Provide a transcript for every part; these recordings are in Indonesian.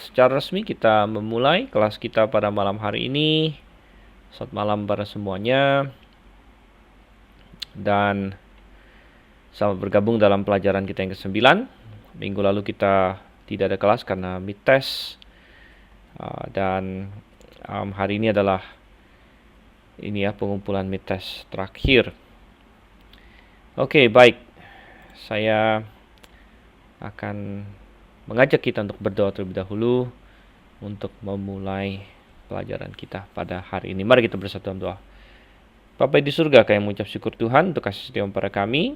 secara resmi kita memulai kelas kita pada malam hari ini. Selamat malam para semuanya. Dan selamat bergabung dalam pelajaran kita yang ke-9. Minggu lalu kita tidak ada kelas karena mid test. Dan hari ini adalah pengumpulan mid test terakhir. Oke, baik. Saya akan mengajak kita untuk berdoa terlebih dahulu untuk memulai pelajaran kita pada hari ini. Mari kita bersatu dalam doa. Bapa di surga, kami mengucap syukur Tuhan untuk kasih setia pada kami.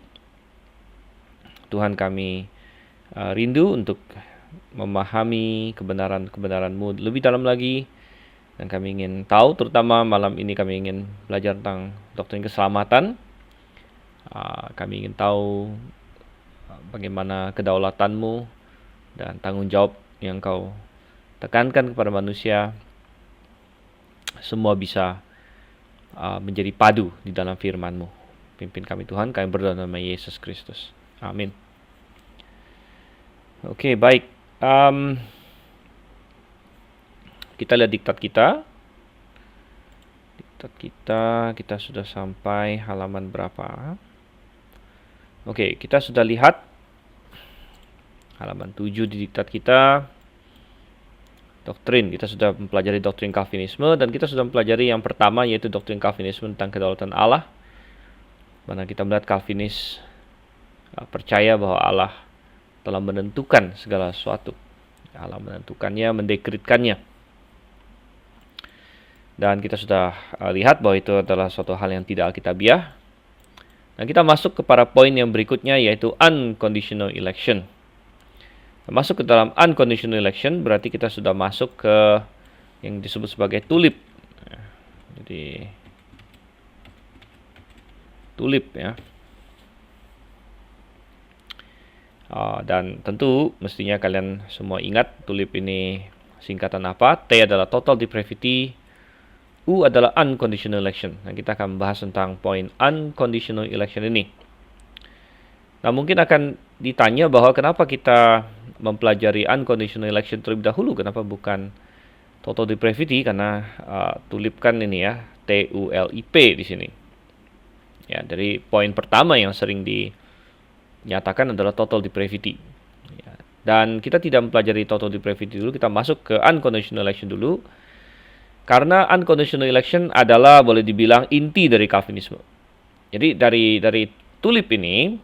Tuhan, kami rindu untuk memahami kebenaran-kebenaran-Mu lebih dalam lagi. Dan kami ingin tahu, terutama malam ini kami ingin belajar tentang doktrin keselamatan. Kami ingin tahu bagaimana kedaulatan-Mu dan tanggung jawab yang Kau tekankan kepada manusia. Semua bisa menjadi padu di dalam firman-Mu. Pimpin kami Tuhan, kami berdoa dalam nama Yesus Kristus. Amin. Oke, baik. Kita lihat diktat kita. Kita sudah sampai halaman berapa? Oke, kita sudah lihat halaman 7 di diktat kita. Doktrin, kita sudah mempelajari doktrin Calvinisme dan kita sudah mempelajari yang pertama yaitu doktrin Calvinisme tentang kedaulatan Allah. Mana kita melihat Calvinis percaya bahwa Allah telah menentukan segala sesuatu. Allah menentukannya, mendekritkannya. Dan kita sudah lihat bahwa itu adalah suatu hal yang tidak alkitabiah. Dan kita masuk kepada poin yang berikutnya yaitu unconditional election. Masuk ke dalam unconditional election berarti kita sudah masuk ke yang disebut sebagai tulip. Jadi tulip ya. Dan tentu mestinya kalian semua ingat tulip ini singkatan apa. T adalah total depravity, U adalah unconditional election. Nah, kita akan membahas tentang poin unconditional election ini. Nah, mungkin akan ditanya bahwa kenapa kita mempelajari unconditional election terlebih dahulu, kenapa bukan total depravity? Karena tulip kan ini ya, TULIP di sini. Ya, dari poin pertama yang sering dinyatakan adalah total depravity. Ya, dan kita tidak mempelajari total depravity dulu, kita masuk ke unconditional election dulu. Karena unconditional election adalah boleh dibilang inti dari Calvinisme. Jadi dari tulip ini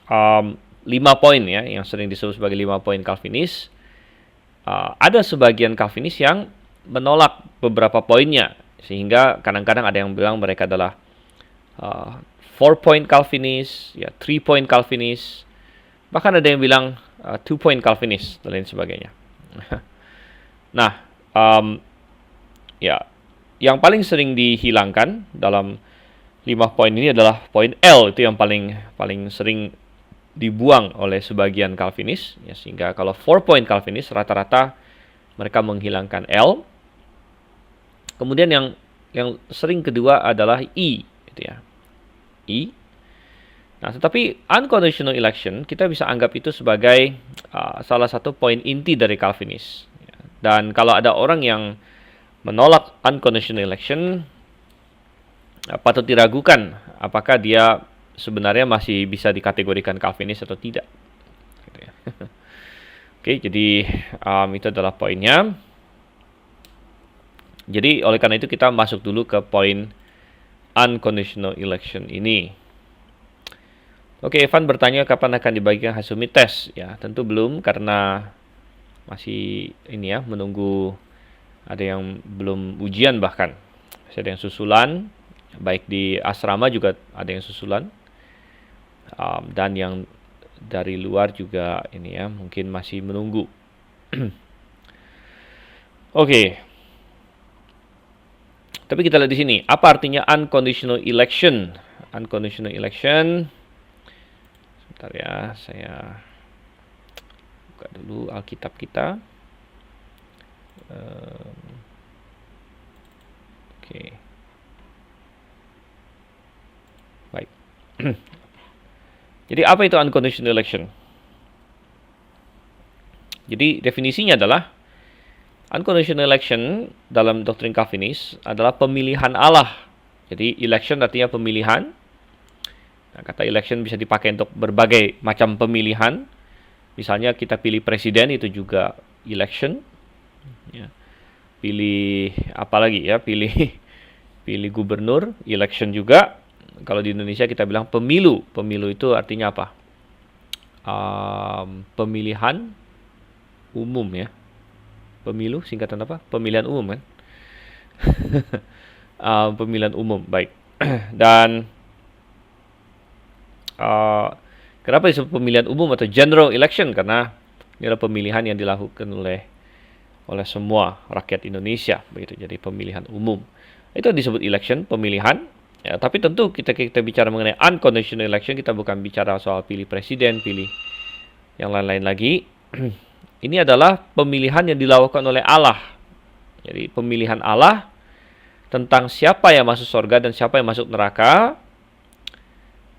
5 poin ya yang sering disebut sebagai 5 poin Calvinis. Ada sebagian Calvinis yang menolak beberapa poinnya sehingga kadang-kadang ada yang bilang mereka adalah 4-point Calvinis, ya 3-point Calvinis. Bahkan ada yang bilang 2-point Calvinis dan lain sebagainya. Nah, ya, yang paling sering dihilangkan dalam 5 poin ini adalah poin L, itu yang paling sering dibuang oleh sebagian Calvinis, ya, sehingga kalau 4-point Calvinis rata-rata mereka menghilangkan L. Kemudian yang sering kedua adalah I, gitu ya. I. Nah, tetapi unconditional election kita bisa anggap itu sebagai salah satu poin inti dari Calvinis. Dan kalau ada orang yang menolak unconditional election, patut diragukan apakah dia sebenarnya masih bisa dikategorikan Calvinis atau tidak. Oke, jadi itu adalah poinnya. Jadi oleh karena itu kita masuk dulu ke poin unconditional election ini. Oke, Evan bertanya kapan akan dibagikan hasil mid test. Ya, tentu belum karena masih ini ya, menunggu ada yang belum ujian bahkan. Masih ada yang susulan, baik di asrama juga ada yang susulan. Dan yang dari luar juga ini ya, mungkin masih menunggu. Oke. Tapi kita lihat di sini, apa artinya unconditional election? Unconditional election. Sebentar ya, saya buka dulu Alkitab kita. Oke. Baik. Jadi apa itu unconditional election? Jadi definisinya adalah unconditional election dalam doktrin Calvinis adalah pemilihan Allah. Jadi election artinya pemilihan. Nah, kata election bisa dipakai untuk berbagai macam pemilihan. Misalnya kita pilih presiden, itu juga election. Ya. Pilih apa lagi ya? Pilih gubernur, election juga. Kalau di Indonesia kita bilang pemilu. Pemilu itu artinya apa? Pemilihan umum ya. Pemilu singkatan apa? Pemilihan umum kan? Pemilihan umum, baik. Dan kenapa disebut pemilihan umum atau general election? Karena ini adalah pemilihan yang dilakukan oleh semua rakyat Indonesia, begitu. Jadi pemilihan umum itu disebut election, pemilihan. Ya, tapi tentu kita bicara mengenai unconditional election, kita bukan bicara soal pilih presiden, pilih yang lain-lain lagi. Ini adalah pemilihan yang dilakukan oleh Allah. Jadi pemilihan Allah tentang siapa yang masuk surga dan siapa yang masuk neraka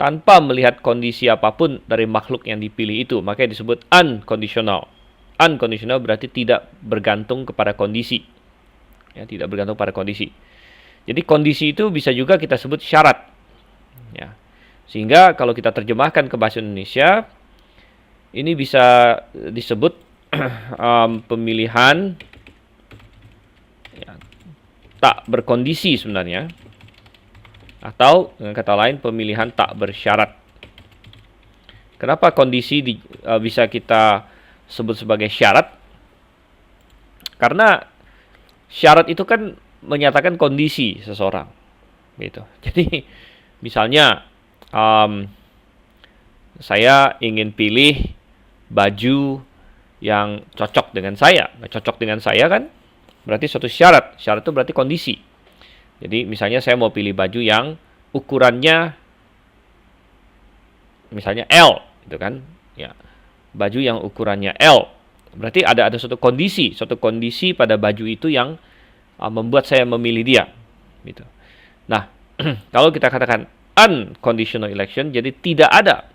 tanpa melihat kondisi apapun dari makhluk yang dipilih itu. Makanya disebut unconditional. Unconditional berarti tidak bergantung kepada kondisi. Ya, tidak bergantung pada kondisi. Jadi kondisi itu bisa juga kita sebut syarat. Ya. Sehingga kalau kita terjemahkan ke bahasa Indonesia, ini bisa disebut pemilihan ya, tak berkondisi sebenarnya, atau dengan kata lain pemilihan tak bersyarat. Kenapa kondisi bisa kita sebut sebagai syarat? Karena syarat itu kan menyatakan kondisi seseorang, gitu. Jadi misalnya saya ingin pilih baju yang cocok dengan saya. Nah, cocok dengan saya kan berarti suatu syarat. Syarat itu berarti kondisi. Jadi misalnya saya mau pilih baju yang ukurannya misalnya L, gitu kan? Ya. Baju yang ukurannya L. Berarti ada suatu kondisi pada baju itu yang membuat saya memilih dia, gitu. Nah, kalau kita katakan unconditional election, jadi tidak ada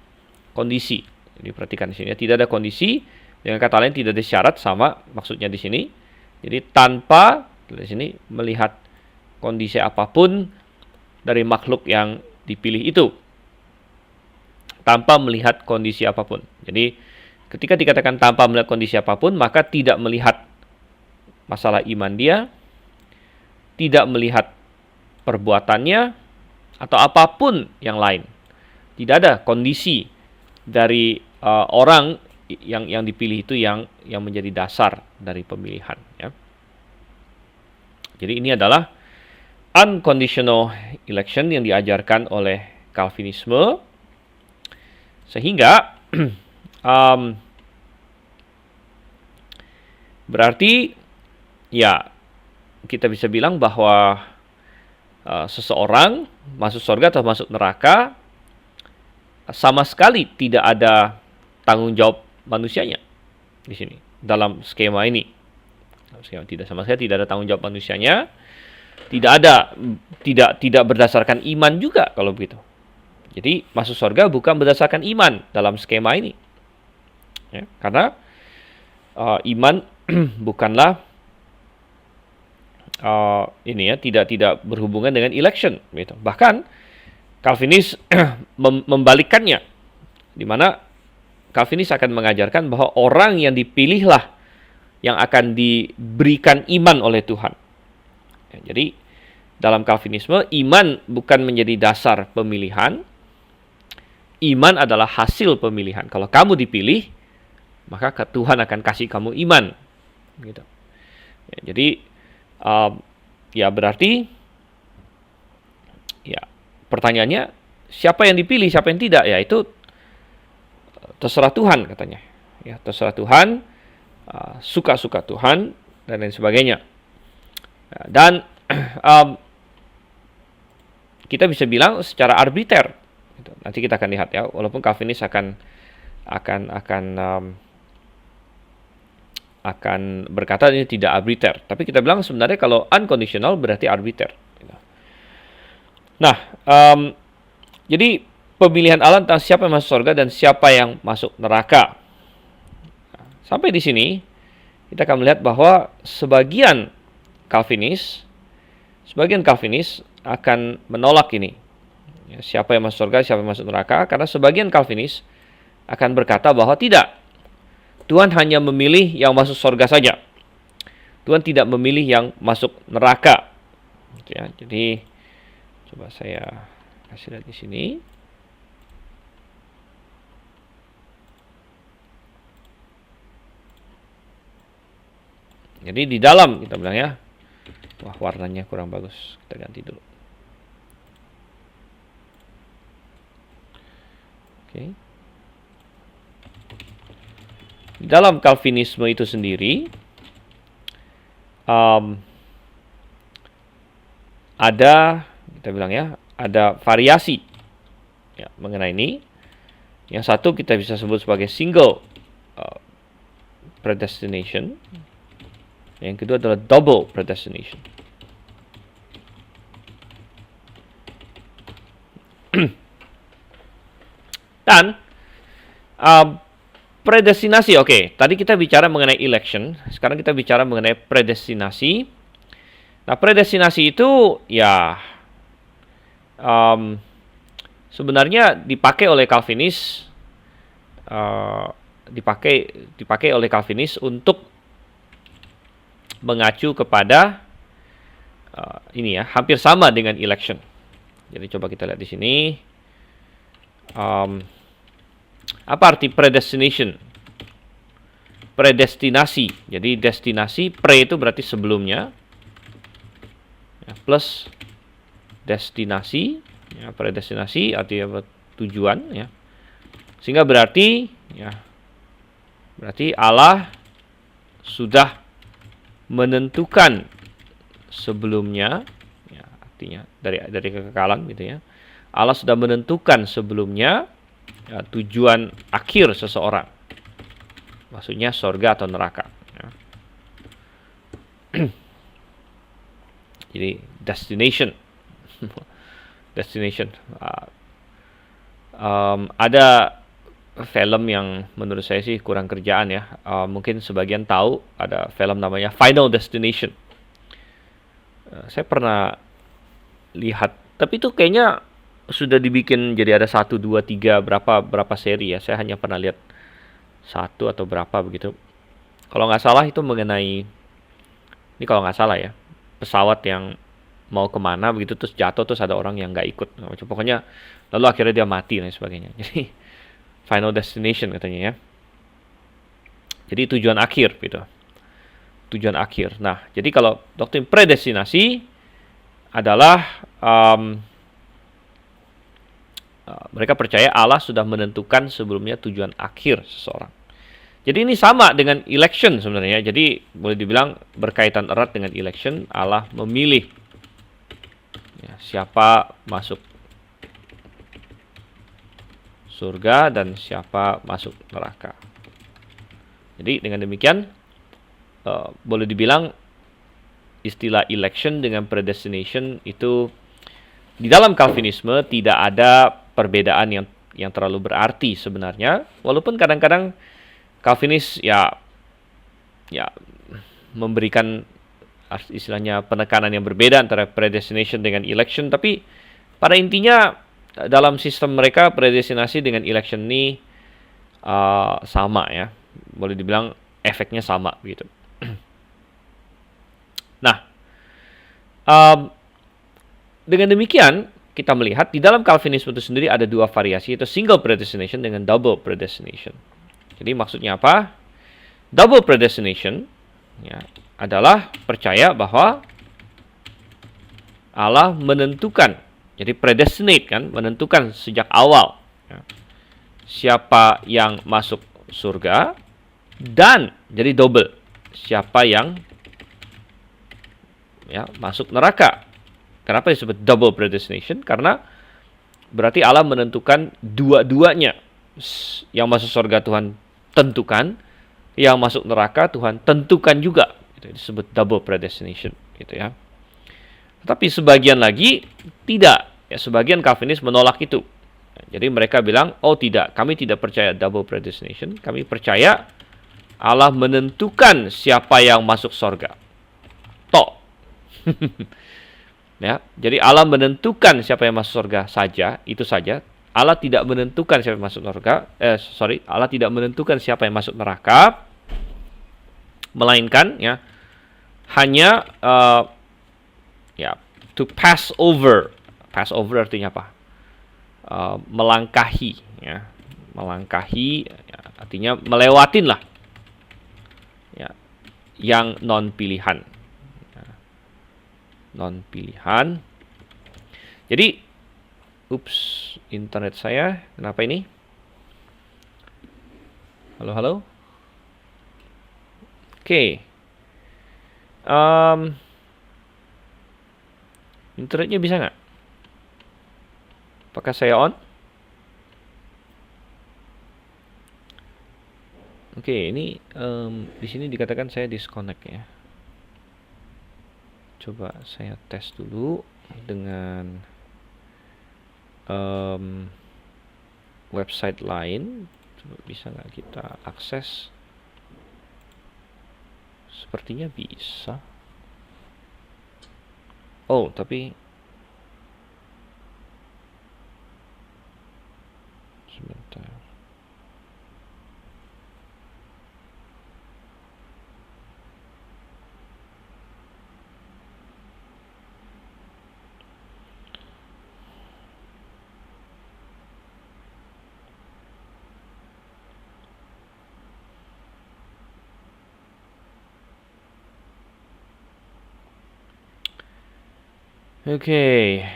kondisi. Jadi perhatikan di sini ya, tidak ada kondisi. Dengan kata lain tidak ada syarat, sama maksudnya di sini. Jadi tanpa di sini melihat kondisi apapun dari makhluk yang dipilih itu. Tanpa melihat kondisi apapun. Jadi ketika dikatakan tanpa melihat kondisi apapun, maka tidak melihat masalah iman dia, tidak melihat perbuatannya, atau apapun yang lain. Tidak ada kondisi dari orang yang dipilih itu yang menjadi dasar dari pemilihan, ya. Jadi ini adalah unconditional election yang diajarkan oleh Calvinisme, sehingga berarti ya kita bisa bilang bahwa seseorang masuk surga atau masuk neraka sama sekali tidak ada tanggung jawab manusianya di sini dalam skema ini. Tidak sama sekali tidak ada tanggung jawab manusianya. Tidak berdasarkan iman juga kalau begitu. Jadi masuk surga bukan berdasarkan iman dalam skema ini. Ya, karena iman bukanlah tidak berhubungan dengan election, gitu. Bahkan Calvinis membalikkannya, di mana Calvinis akan mengajarkan bahwa orang yang dipilihlah yang akan diberikan iman oleh Tuhan. Ya, jadi dalam Calvinisme iman bukan menjadi dasar pemilihan, iman adalah hasil pemilihan. Kalau kamu dipilih, maka Tuhan akan kasih kamu iman, gitu. Ya, jadi ya berarti ya pertanyaannya siapa yang dipilih, siapa yang tidak, ya itu terserah Tuhan katanya. Ya, terserah Tuhan, suka-suka Tuhan dan lain sebagainya. Dan kita bisa bilang secara arbiter. Gitu. Nanti kita akan lihat ya, walaupun Calvinis akan berkata ini tidak arbiter. Tapi kita bilang sebenarnya kalau unconditional berarti arbiter. Nah, jadi pemilihan Allah tentang siapa yang masuk surga dan siapa yang masuk neraka. sampai di sini kita akan melihat bahwa sebagian Calvinis akan menolak ini. Ya, siapa yang masuk surga, siapa yang masuk neraka, karena sebagian Calvinis akan berkata bahwa tidak. Tuhan hanya memilih yang masuk surga saja. Tuhan tidak memilih yang masuk neraka. Ya, jadi coba saya kasih lihat di sini. Jadi di dalam kita bilang ya. Wah, warnanya kurang bagus. Kita ganti dulu. Oke. Di dalam Calvinisme itu sendiri ada, kita bilang ya, ada variasi ya, mengenai ini. Yang satu kita bisa sebut sebagai single predestination. Yang kedua adalah double predestination. Dan predestinasi, oke. Tadi kita bicara mengenai election, sekarang kita bicara mengenai predestinasi. Nah, predestinasi itu ya sebenarnya dipakai oleh Calvinis, dipakai oleh Calvinis untuk mengacu kepada ini ya, hampir sama dengan election. Jadi coba kita lihat di sini. Apa arti predestination? Predestinasi. Jadi destinasi, pre itu berarti sebelumnya, ya, plus destinasi, ya, predestinasi artinya tujuan, ya. Sehingga berarti Allah sudah menentukan sebelumnya, ya, artinya dari kekekalan gitu ya. Allah sudah menentukan sebelumnya ya, tujuan akhir seseorang. Maksudnya surga atau neraka. Ya. Jadi destination. Ada film yang menurut saya sih kurang kerjaan ya. Mungkin sebagian tahu ada film namanya Final Destination. Saya pernah lihat, tapi itu kayaknya sudah dibikin jadi ada 1, 2, 3 berapa seri ya. Saya hanya pernah lihat 1 atau berapa begitu. Kalau nggak salah itu mengenai, ini kalau nggak salah ya, pesawat yang mau kemana begitu terus jatuh, terus ada orang yang nggak ikut. Pokoknya lalu akhirnya dia mati dan sebagainya. Jadi Final Destination katanya ya. Jadi tujuan akhir gitu. Tujuan akhir. Nah, jadi kalau doktrin predestinasi adalah mereka percaya Allah sudah menentukan sebelumnya tujuan akhir seseorang. Jadi ini sama dengan election sebenarnya. Jadi boleh dibilang berkaitan erat dengan election. Allah memilih ya, siapa masuk surga dan siapa masuk neraka. Jadi dengan demikian boleh dibilang istilah election dengan predestination itu di dalam Calvinisme tidak ada perbedaan yang terlalu berarti sebenarnya, walaupun kadang-kadang Calvinis ya memberikan istilahnya penekanan yang berbeda antara predestination dengan election, tapi pada intinya dalam sistem mereka predestinasi dengan election ini sama ya, boleh dibilang efeknya sama gitu. Nah, dengan demikian kita melihat di dalam Calvinisme itu sendiri ada 2 variasi, yaitu single predestination dengan double predestination. Jadi maksudnya apa? Double predestination ya, adalah percaya bahwa Allah menentukan, jadi predestinate kan, menentukan sejak awal ya, siapa yang masuk surga, dan jadi double, siapa yang ya masuk neraka. Kenapa disebut double predestination? Karena berarti Allah menentukan dua-duanya. Yang masuk surga Tuhan tentukan, yang masuk neraka Tuhan tentukan juga. Itu disebut double predestination, gitu ya. Tetapi sebagian lagi tidak. Ya, sebagian Calvinis menolak itu. Jadi mereka bilang, oh tidak, kami tidak percaya double predestination. Kami percaya Allah menentukan siapa yang masuk surga. Tok. Ya, jadi Allah menentukan siapa yang masuk surga saja, itu saja. Allah tidak menentukan siapa yang masuk surga. Allah tidak menentukan siapa yang masuk neraka, melainkan ya hanya ya to pass over. Pass over artinya apa? Melangkahi, ya, melangkahi, ya, artinya melewatin lah, ya, yang non pilihan. Non pilihan. Jadi, internet saya kenapa ini? Halo, halo. Oke. Internetnya bisa nggak? Apakah saya on? Oke, ini di sini dikatakan saya disconnect ya. Coba saya tes dulu dengan website lain. Coba bisa nggak kita akses? Sepertinya bisa. Oh, tapi sebentar. Oke,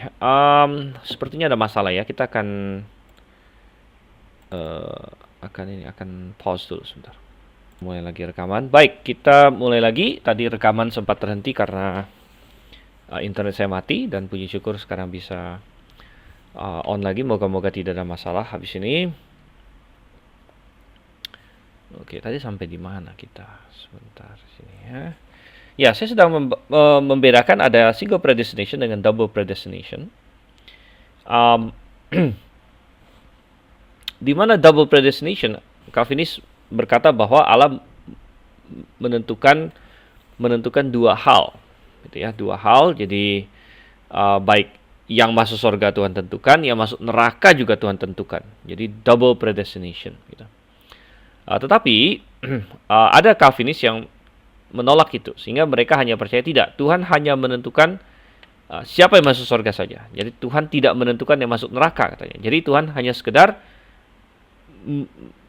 sepertinya ada masalah ya. Kita akan akan pause dulu sebentar. Mulai lagi rekaman. Baik, kita mulai lagi. Tadi rekaman sempat terhenti karena internet saya mati, dan puji syukur sekarang bisa on lagi. Moga-moga tidak ada masalah habis ini. Oke, tadi sampai di mana kita? Sebentar sini ya. Ya, saya sedang membedakan ada single predestination dengan double predestination. Di mana double predestination, Calvinis berkata bahwa Allah menentukan dua hal, gitu ya, dua hal. Jadi baik yang masuk surga Tuhan tentukan, yang masuk neraka juga Tuhan tentukan. Jadi double predestination. Gitu. Tetapi ada Calvinis yang menolak itu, sehingga mereka hanya percaya tidak, Tuhan hanya menentukan siapa yang masuk surga saja. Jadi Tuhan tidak menentukan yang masuk neraka, katanya. Jadi Tuhan hanya sekedar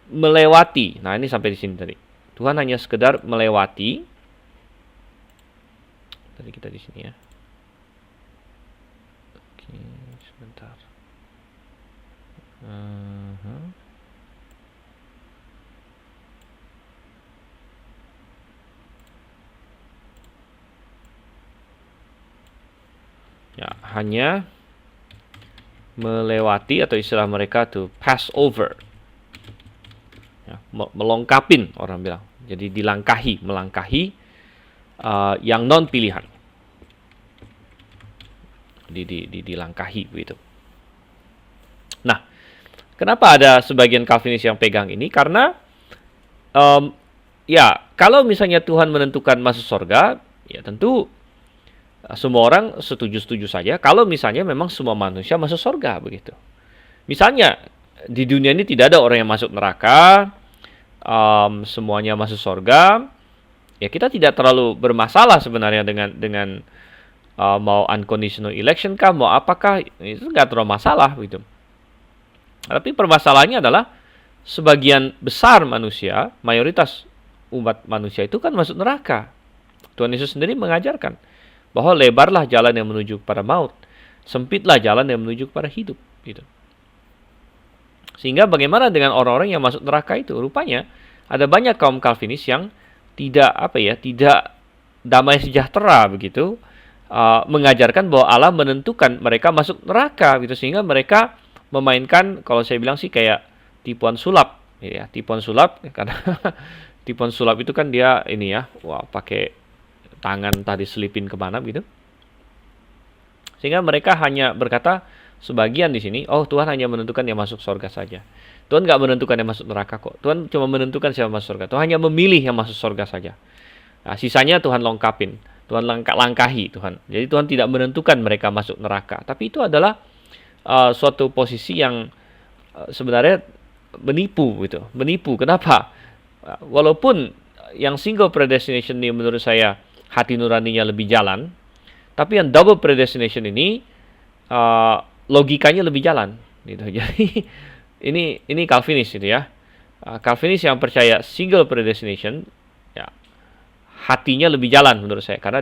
melewati. Nah, ini sampai di sini tadi. Tuhan hanya sekedar melewati. Tadi kita di sini ya. Oke, sebentar. Ya, hanya melewati, atau istilah mereka tuh pass over. Ya, melengkapin, orang bilang. Jadi dilangkahi, melangkahi yang non pilihan. Dilangkahi begitu. Nah, kenapa ada sebagian Calvinis yang pegang ini? Karena ya, kalau misalnya Tuhan menentukan masuk surga, ya tentu semua orang setuju-setuju saja kalau misalnya memang semua manusia masuk surga begitu. Misalnya di dunia ini tidak ada orang yang masuk neraka, semuanya masuk surga, ya kita tidak terlalu bermasalah sebenarnya dengan mau unconditional election kah, mau apakah, itu nggak terlalu masalah gitu. Tapi permasalahannya adalah sebagian besar manusia, mayoritas umat manusia itu kan masuk neraka. Tuhan Yesus sendiri mengajarkan bahwa lebarlah jalan yang menuju kepada maut, sempitlah jalan yang menuju kepada hidup, gitu. Sehingga bagaimana dengan orang-orang yang masuk neraka itu? Rupanya ada banyak kaum Calvinis yang tidak tidak damai sejahtera begitu, mengajarkan bahwa Allah menentukan mereka masuk neraka, gitu. Sehingga mereka memainkan, kalau saya bilang sih kayak tipuan sulap, ya, tipuan sulap, karena tipuan sulap itu kan dia ini ya, pakai tangan tadi selipin kemana gitu. Sehingga mereka hanya berkata sebagian di sini, oh Tuhan hanya menentukan yang masuk surga saja. Tuhan nggak menentukan yang masuk neraka kok. Tuhan cuma menentukan siapa masuk surga. Tuhan hanya memilih yang masuk surga saja. Nah, sisanya Tuhan lengkapin. Tuhan langkahi Tuhan. Jadi Tuhan tidak menentukan mereka masuk neraka. Tapi itu adalah suatu posisi yang sebenarnya menipu gitu. Menipu. Kenapa? Walaupun yang single predestination ini menurut saya hati nuraninya lebih jalan, tapi yang double predestination ini logikanya lebih jalan gitu. Jadi ini Calvinis gitu ya. Calvinis yang percaya single predestination, ya, hatinya lebih jalan menurut saya, karena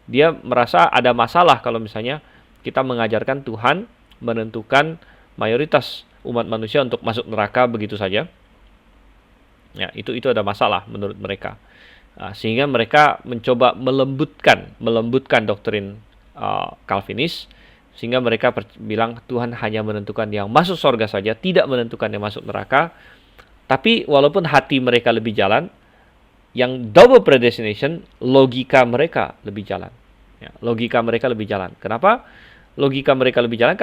dia merasa ada masalah kalau misalnya kita mengajarkan Tuhan menentukan mayoritas umat manusia untuk masuk neraka begitu saja. Ya, itu ada masalah menurut mereka. Sehingga mereka mencoba melembutkan doktrin Calvinis, sehingga mereka bilang Tuhan hanya menentukan yang masuk surga saja, tidak menentukan yang masuk neraka. Tapi walaupun hati mereka lebih jalan, yang double predestination, logika mereka lebih jalan. Ya, logika mereka lebih jalan. Kenapa? Logika mereka lebih jalan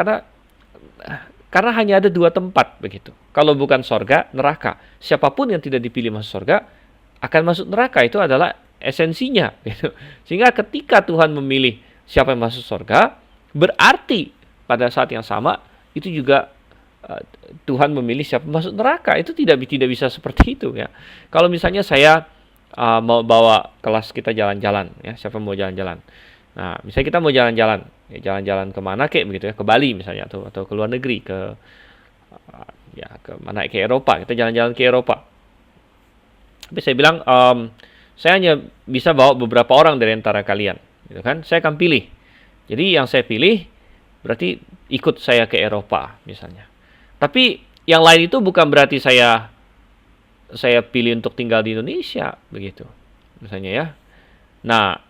karena hanya ada dua tempat begitu. Kalau bukan surga, neraka. Siapapun yang tidak dipilih masuk surga akan masuk neraka. Itu adalah esensinya. Gitu. Sehingga ketika Tuhan memilih siapa yang masuk surga, berarti pada saat yang sama itu juga Tuhan memilih siapa yang masuk neraka. Itu tidak bisa seperti itu ya. Kalau misalnya saya mau bawa kelas kita jalan-jalan ya, siapa mau jalan-jalan. Nah, misalnya kita mau jalan-jalan, ya jalan-jalan kemana kek begitu ya, ke Bali misalnya atau ke luar negeri, ke mana, ke Eropa, kita jalan-jalan ke Eropa. Tapi saya bilang saya hanya bisa bawa beberapa orang dari antara kalian, gitu kan? Saya akan pilih. Jadi yang saya pilih berarti ikut saya ke Eropa misalnya. Tapi yang lain itu bukan berarti saya pilih untuk tinggal di Indonesia begitu, misalnya ya. Nah,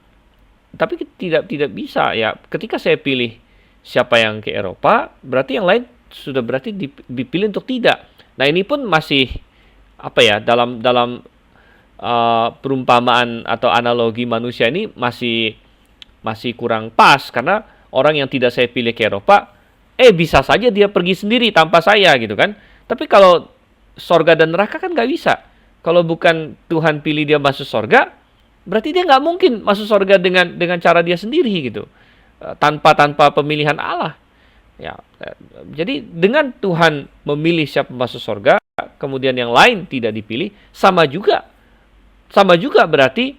tapi tidak bisa ya. Ketika saya pilih siapa yang ke Eropa, berarti yang lain sudah berarti dipilih untuk tidak. Nah, ini pun masih dalam perumpamaan atau analogi manusia ini masih kurang pas, karena orang yang tidak saya pilih ke Eropa, bisa saja dia pergi sendiri tanpa saya gitu kan. Tapi kalau sorga dan neraka kan nggak bisa. Kalau bukan Tuhan pilih dia masuk sorga, berarti dia nggak mungkin masuk sorga dengan cara dia sendiri gitu, tanpa pemilihan Allah. Ya, jadi dengan Tuhan memilih siapa masuk sorga, kemudian yang lain tidak dipilih, sama juga berarti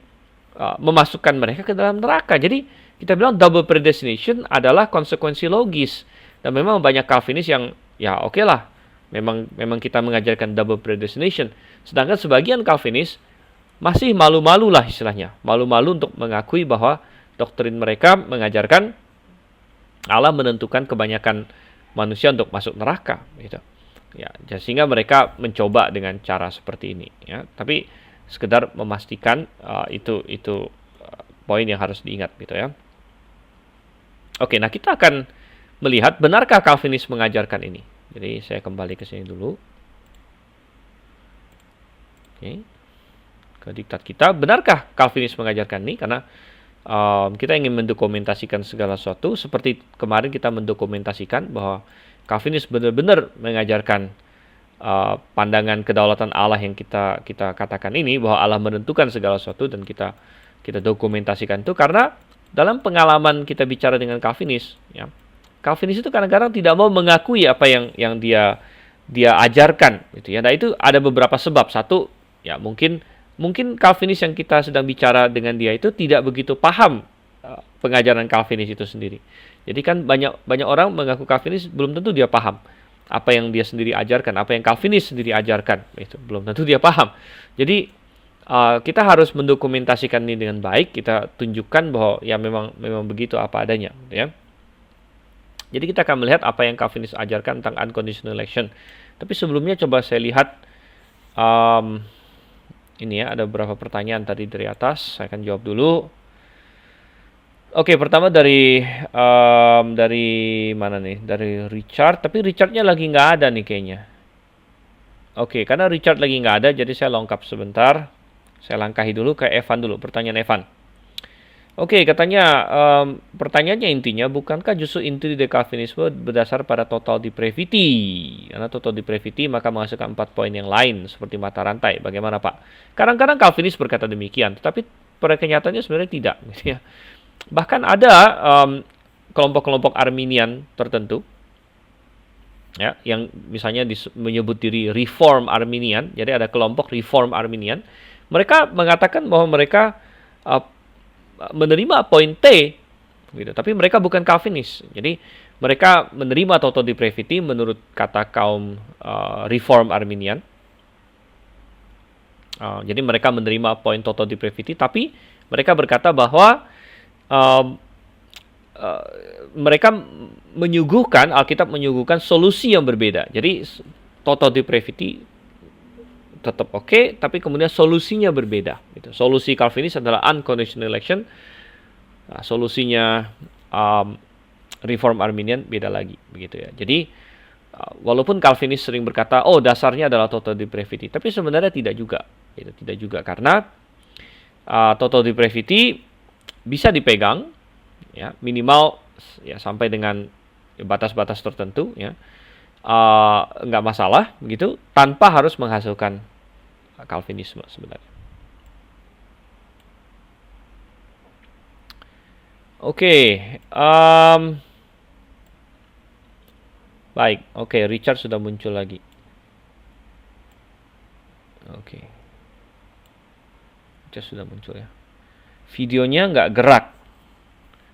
memasukkan mereka ke dalam neraka. Jadi kita bilang double predestination adalah konsekuensi logis, dan memang banyak Calvinis yang ya oke lah, memang kita mengajarkan double predestination. Sedangkan sebagian Calvinis masih malu-malu lah istilahnya, malu-malu untuk mengakui bahwa doktrin mereka mengajarkan Allah menentukan kebanyakan manusia untuk masuk neraka gitu. Ya, sehingga mereka mencoba dengan cara seperti ini ya. Tapi sekedar memastikan itu poin yang harus diingat gitu ya. Oke, nah kita akan melihat benarkah Calvinis mengajarkan ini. Jadi saya kembali ke sini dulu. Oke. Ke diktat kita, benarkah Calvinis mengajarkan ini? Karena kita ingin mendokumentasikan segala sesuatu, seperti kemarin kita mendokumentasikan bahwa Calvinis benar-benar mengajarkan pandangan kedaulatan Allah yang kita katakan ini, bahwa Allah menentukan segala sesuatu, dan kita dokumentasikan itu karena dalam pengalaman kita bicara dengan Calvinis, ya, Calvinis itu kadang-kadang tidak mau mengakui apa yang dia ajarkan, gitu ya. Nah, itu ada beberapa sebab. Satu, ya mungkin Calvinis yang kita sedang bicara dengan dia itu tidak begitu paham pengajaran Calvinis itu sendiri. Jadi kan banyak orang mengaku Calvinis, belum tentu dia paham apa yang dia sendiri ajarkan, apa yang Calvinis sendiri ajarkan, itu belum tentu dia paham. Jadi kita harus mendokumentasikan ini dengan baik, kita tunjukkan bahwa ya memang begitu apa adanya, ya. Jadi kita akan melihat apa yang Calvinis ajarkan tentang unconditional election. Tapi sebelumnya coba saya lihat ini ya, ada beberapa pertanyaan tadi dari atas, saya akan jawab dulu. Oke, pertama dari mana nih? Dari Richard, tapi Richardnya lagi nggak ada nih kayaknya. Oke, karena Richard lagi nggak ada, jadi saya lengkap sebentar. Saya langkahi dulu ke Evan dulu, pertanyaan Evan. Oke, katanya pertanyaannya intinya, bukankah justru inti dari Calvinisme berdasar pada total depravity? Karena total depravity maka menghasilkan 4 poin yang lain seperti mata rantai. Bagaimana Pak? Kadang-kadang Calvinis berkata demikian, tetapi pada kenyataannya sebenarnya tidak. Gitu ya. Bahkan ada kelompok-kelompok Arminian tertentu, ya, yang misalnya menyebut diri Reform Arminian. Jadi ada kelompok Reform Arminian. Mereka mengatakan bahwa mereka menerima poin T, gitu. Tapi mereka bukan Calvinis. Jadi mereka menerima total depravity menurut kata kaum Reform Arminian. Jadi mereka menerima poin total depravity, tapi mereka berkata bahwa mereka menyuguhkan, Alkitab menyuguhkan solusi yang berbeda. Jadi total depravity tetap oke, tapi kemudian solusinya berbeda. Gitu. Solusi Calvinis adalah unconditional election. Nah, solusinya Reform Arminian beda lagi, begitu ya. Jadi walaupun Calvinis sering berkata, oh dasarnya adalah total depravity, tapi sebenarnya tidak juga. Gitu. Tidak juga karena total depravity bisa dipegang, ya minimal ya sampai dengan batas-batas tertentu, ya nggak masalah, begitu, tanpa harus menghasilkan Calvinisme sebenarnya. Oke, baik. Oke, Richard sudah muncul lagi. Oke, Richard sudah muncul ya. Videonya nggak gerak.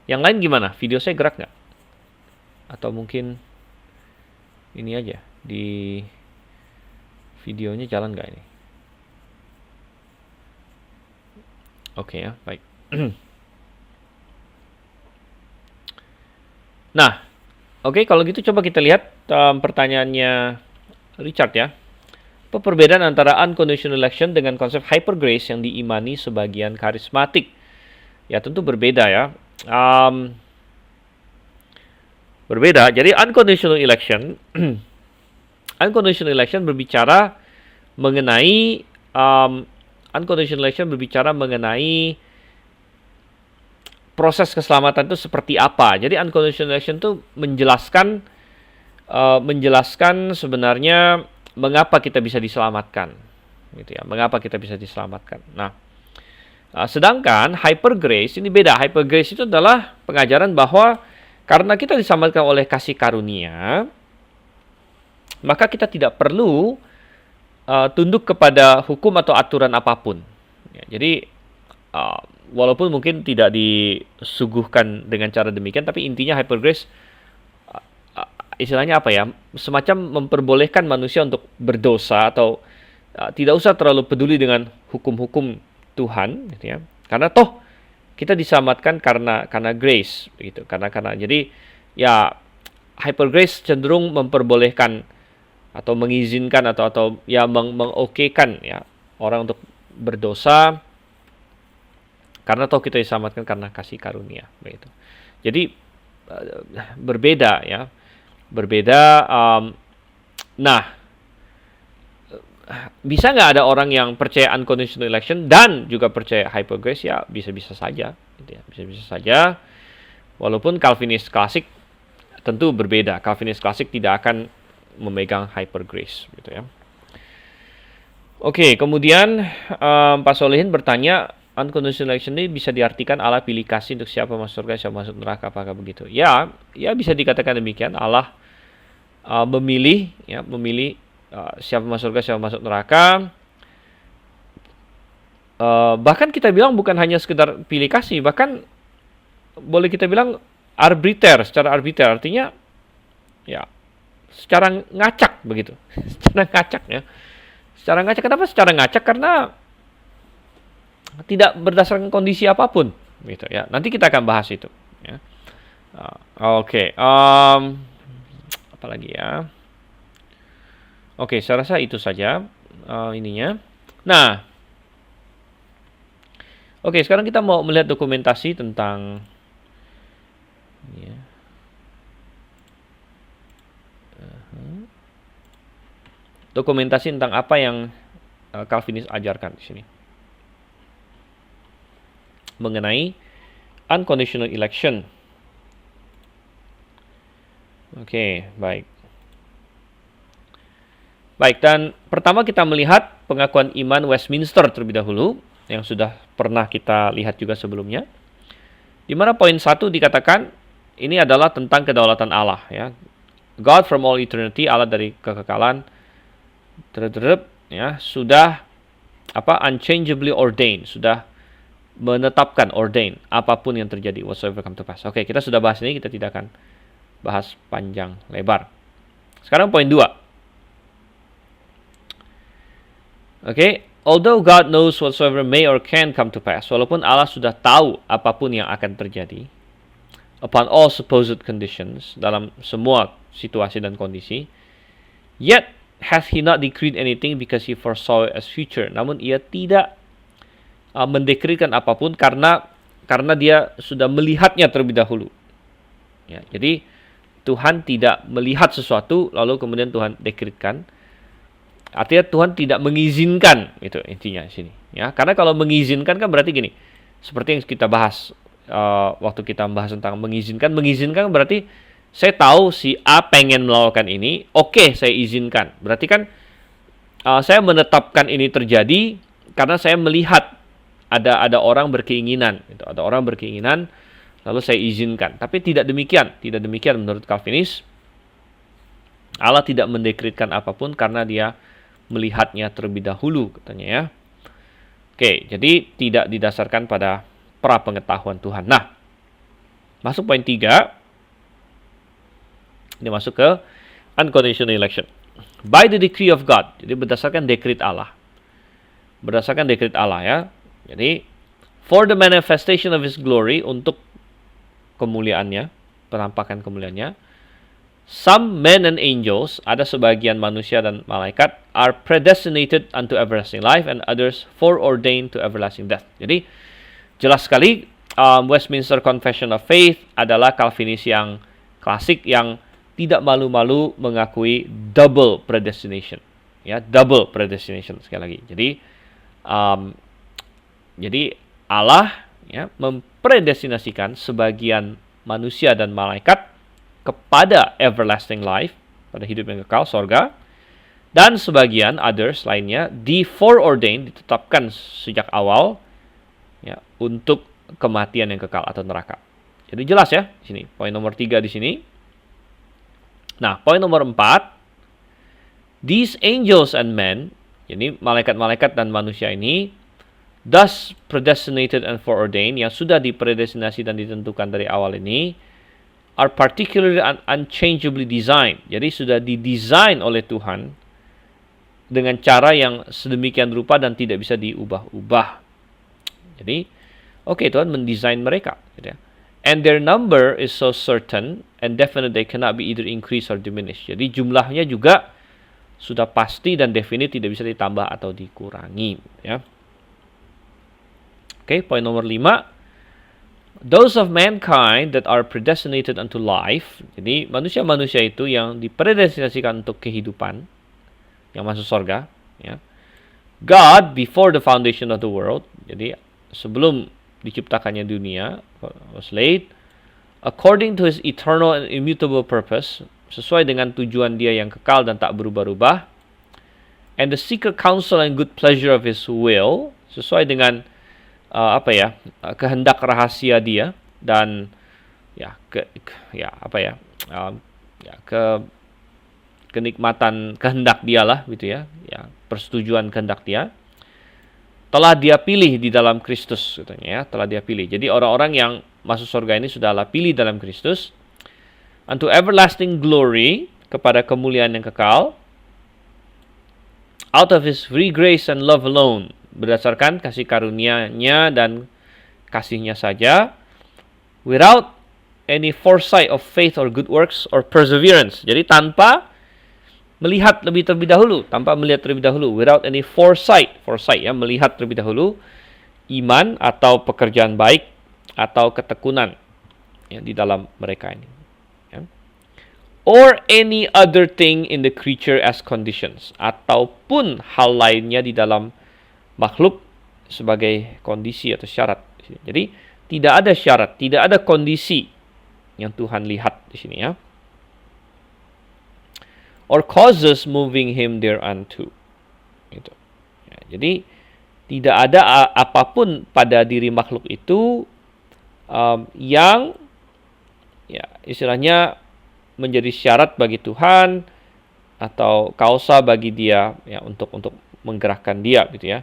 Yang lain gimana? Video saya gerak nggak? Atau mungkin ini aja di videonya jalan nggak ini? Oke ya, baik. Nah, oke, kalau gitu coba kita lihat pertanyaannya Richard ya. Apa perbedaan antara unconditional election dengan konsep hyper grace yang diimani sebagian karismatik? Ya tentu berbeda ya. Berbeda. Jadi unconditional election unconditional election berbicara mengenai unconditional election berbicara mengenai proses keselamatan itu seperti apa. Jadi unconditional election itu menjelaskan sebenarnya mengapa kita bisa diselamatkan, gitu ya. Mengapa kita bisa diselamatkan. Nah, sedangkan hyper grace ini beda. Hyper grace itu adalah pengajaran bahwa karena kita diselamatkan oleh kasih karunia, maka kita tidak perlu tunduk kepada hukum atau aturan apapun. Ya, jadi walaupun mungkin tidak disuguhkan dengan cara demikian, tapi intinya hyper grace istilahnya apa ya? Semacam memperbolehkan manusia untuk berdosa atau tidak usah terlalu peduli dengan hukum-hukum Tuhan, gitu ya. Karena toh kita diselamatkan karena grace, begitu. Karena jadi ya hyper grace cenderung memperbolehkan atau mengizinkan atau ya mengokekan ya orang untuk berdosa karena toh kita diselamatkan karena kasih karunia, begitu. Jadi berbeda ya, berbeda. Nah, bisa nggak ada orang yang percaya unconditional election dan juga percaya hyper grace? Ya bisa-bisa saja, gitu ya. Bisa-bisa saja. Walaupun Calvinis klasik tentu berbeda. Calvinis klasik tidak akan memegang hyper grace, gitu ya. Oke, kemudian Pak Solihin bertanya, unconditional election ini bisa diartikan Allah pilih kasih untuk siapa masuk surga, siapa masuk neraka, apakah begitu? Ya bisa dikatakan demikian. Allah memilih siapa masuk surga, siapa masuk neraka. Bahkan kita bilang bukan hanya sekedar pilih kasih, bahkan boleh kita bilang secara arbiter, artinya ya secara ngacak begitu. Secara ngacak ya. Secara ngacak, kenapa secara ngacak? Karena tidak berdasarkan kondisi apapun, gitu ya. Nanti kita akan bahas itu. Ya. Oke. Apa lagi ya? Oke, saya rasa itu saja ininya. Nah, oke, sekarang kita mau melihat dokumentasi tentang ya. Dokumentasi tentang apa yang Calvinis ajarkan di sini mengenai unconditional election. Oke, baik. Baik, dan pertama kita melihat pengakuan iman Westminster terlebih dahulu, yang sudah pernah kita lihat juga sebelumnya. Di mana poin 1 dikatakan, ini adalah tentang kedaulatan Allah. Ya. God from all eternity, Allah dari kekekalan, ya, sudah unchangeably ordained, sudah menetapkan, ordain, apapun yang terjadi, whatsoever come to pass. Oke, kita sudah bahas ini, kita tidak akan bahas panjang lebar. Sekarang poin 2. Oke, although God knows whatsoever may or can come to pass, walaupun Allah sudah tahu apapun yang akan terjadi, upon all supposed conditions, dalam semua situasi dan kondisi, yet hath he not decreed anything because he foresaw it as future. Namun ia tidak mendekretkan apapun karena dia sudah melihatnya terlebih dahulu. Ya, jadi Tuhan tidak melihat sesuatu lalu kemudian Tuhan dekretkan. Artinya Tuhan tidak mengizinkan, itu intinya di sini. Ya, karena kalau mengizinkan kan berarti gini, seperti yang kita bahas waktu kita membahas tentang mengizinkan berarti saya tahu si A pengen melakukan ini, oke, saya izinkan. Berarti kan saya menetapkan ini terjadi karena saya melihat ada orang berkeinginan, gitu. Ada orang berkeinginan, lalu saya izinkan. Tapi tidak demikian menurut Calvinis. Allah tidak mendekretkan apapun karena dia melihatnya terlebih dahulu, katanya ya. Oke, jadi tidak didasarkan pada prapengetahuan Tuhan. Nah, masuk poin 3. Ini masuk ke unconditional election. By the decree of God. Jadi berdasarkan dekret Allah. Berdasarkan dekret Allah ya. Jadi, for the manifestation of His glory, untuk kemuliaannya, penampakan kemuliaannya, some men and angels, ada sebagian manusia dan malaikat, are predestinated unto everlasting life, and others foreordained to everlasting death. Jadi, jelas sekali, Westminster Confession of Faith adalah Calvinis yang klasik, yang tidak malu-malu mengakui double predestination. Ya, double predestination sekali lagi. Jadi Allah ya mempredestinasikan sebagian manusia dan malaikat kepada everlasting life, pada hidup yang kekal, sorga, dan sebagian others lainnya foreordained, ditetapkan sejak awal ya untuk kematian yang kekal atau neraka. Jadi jelas ya di sini. Poin nomor 3 di sini. Nah, poin nomor 4, these angels and men, jadi malaikat-malaikat dan manusia ini, thus predestinated and foreordained, yang sudah dipredestinasi dan ditentukan dari awal ini, are particularly unchangeably designed. Jadi sudah didesain oleh Tuhan dengan cara yang sedemikian rupa dan tidak bisa diubah-ubah. Jadi, oke, Tuhan mendesain mereka, gitu ya. And their number is so certain and definite they cannot be either increased or diminished. Jadi jumlahnya juga sudah pasti dan definite, tidak bisa ditambah atau dikurangi, ya. Oke, poin nomor 5. Those of mankind that are predestinated unto life. Jadi manusia-manusia itu yang dipredestinasikan untuk kehidupan, yang masuk surga, ya. God before the foundation of the world. Jadi sebelum diciptakannya dunia, was laid according to His eternal and immutable purpose, sesuai dengan tujuan Dia yang kekal dan tak berubah-ubah, and the secret counsel and good pleasure of His will, sesuai dengan kehendak rahasia Dia dan kenikmatan kehendak Dia lah, gitu ya, persetujuan kehendak Dia, telah Dia pilih di dalam Kristus, katanya ya, telah Dia pilih. Jadi orang-orang yang masuk surga ini sudahlah pilih dalam Kristus unto everlasting glory, kepada kemuliaan yang kekal, out of His free grace and love alone, berdasarkan kasih karunia-Nya dan kasih-Nya saja, without any foresight of faith or good works or perseverance. Jadi tanpa melihat terlebih dahulu, without any foresight ya, melihat terlebih dahulu iman atau pekerjaan baik atau ketekunan ya, di dalam mereka ini. Ya. Or any other thing in the creature as conditions, ataupun hal lainnya di dalam makhluk sebagai kondisi atau syarat. Jadi tidak ada syarat, tidak ada kondisi yang Tuhan lihat di sini ya. Or causes moving him thereunto. Gitu. Ya, jadi tidak ada apapun pada diri makhluk itu yang ya istilahnya menjadi syarat bagi Tuhan atau kausa bagi dia ya untuk menggerakkan dia gitu ya.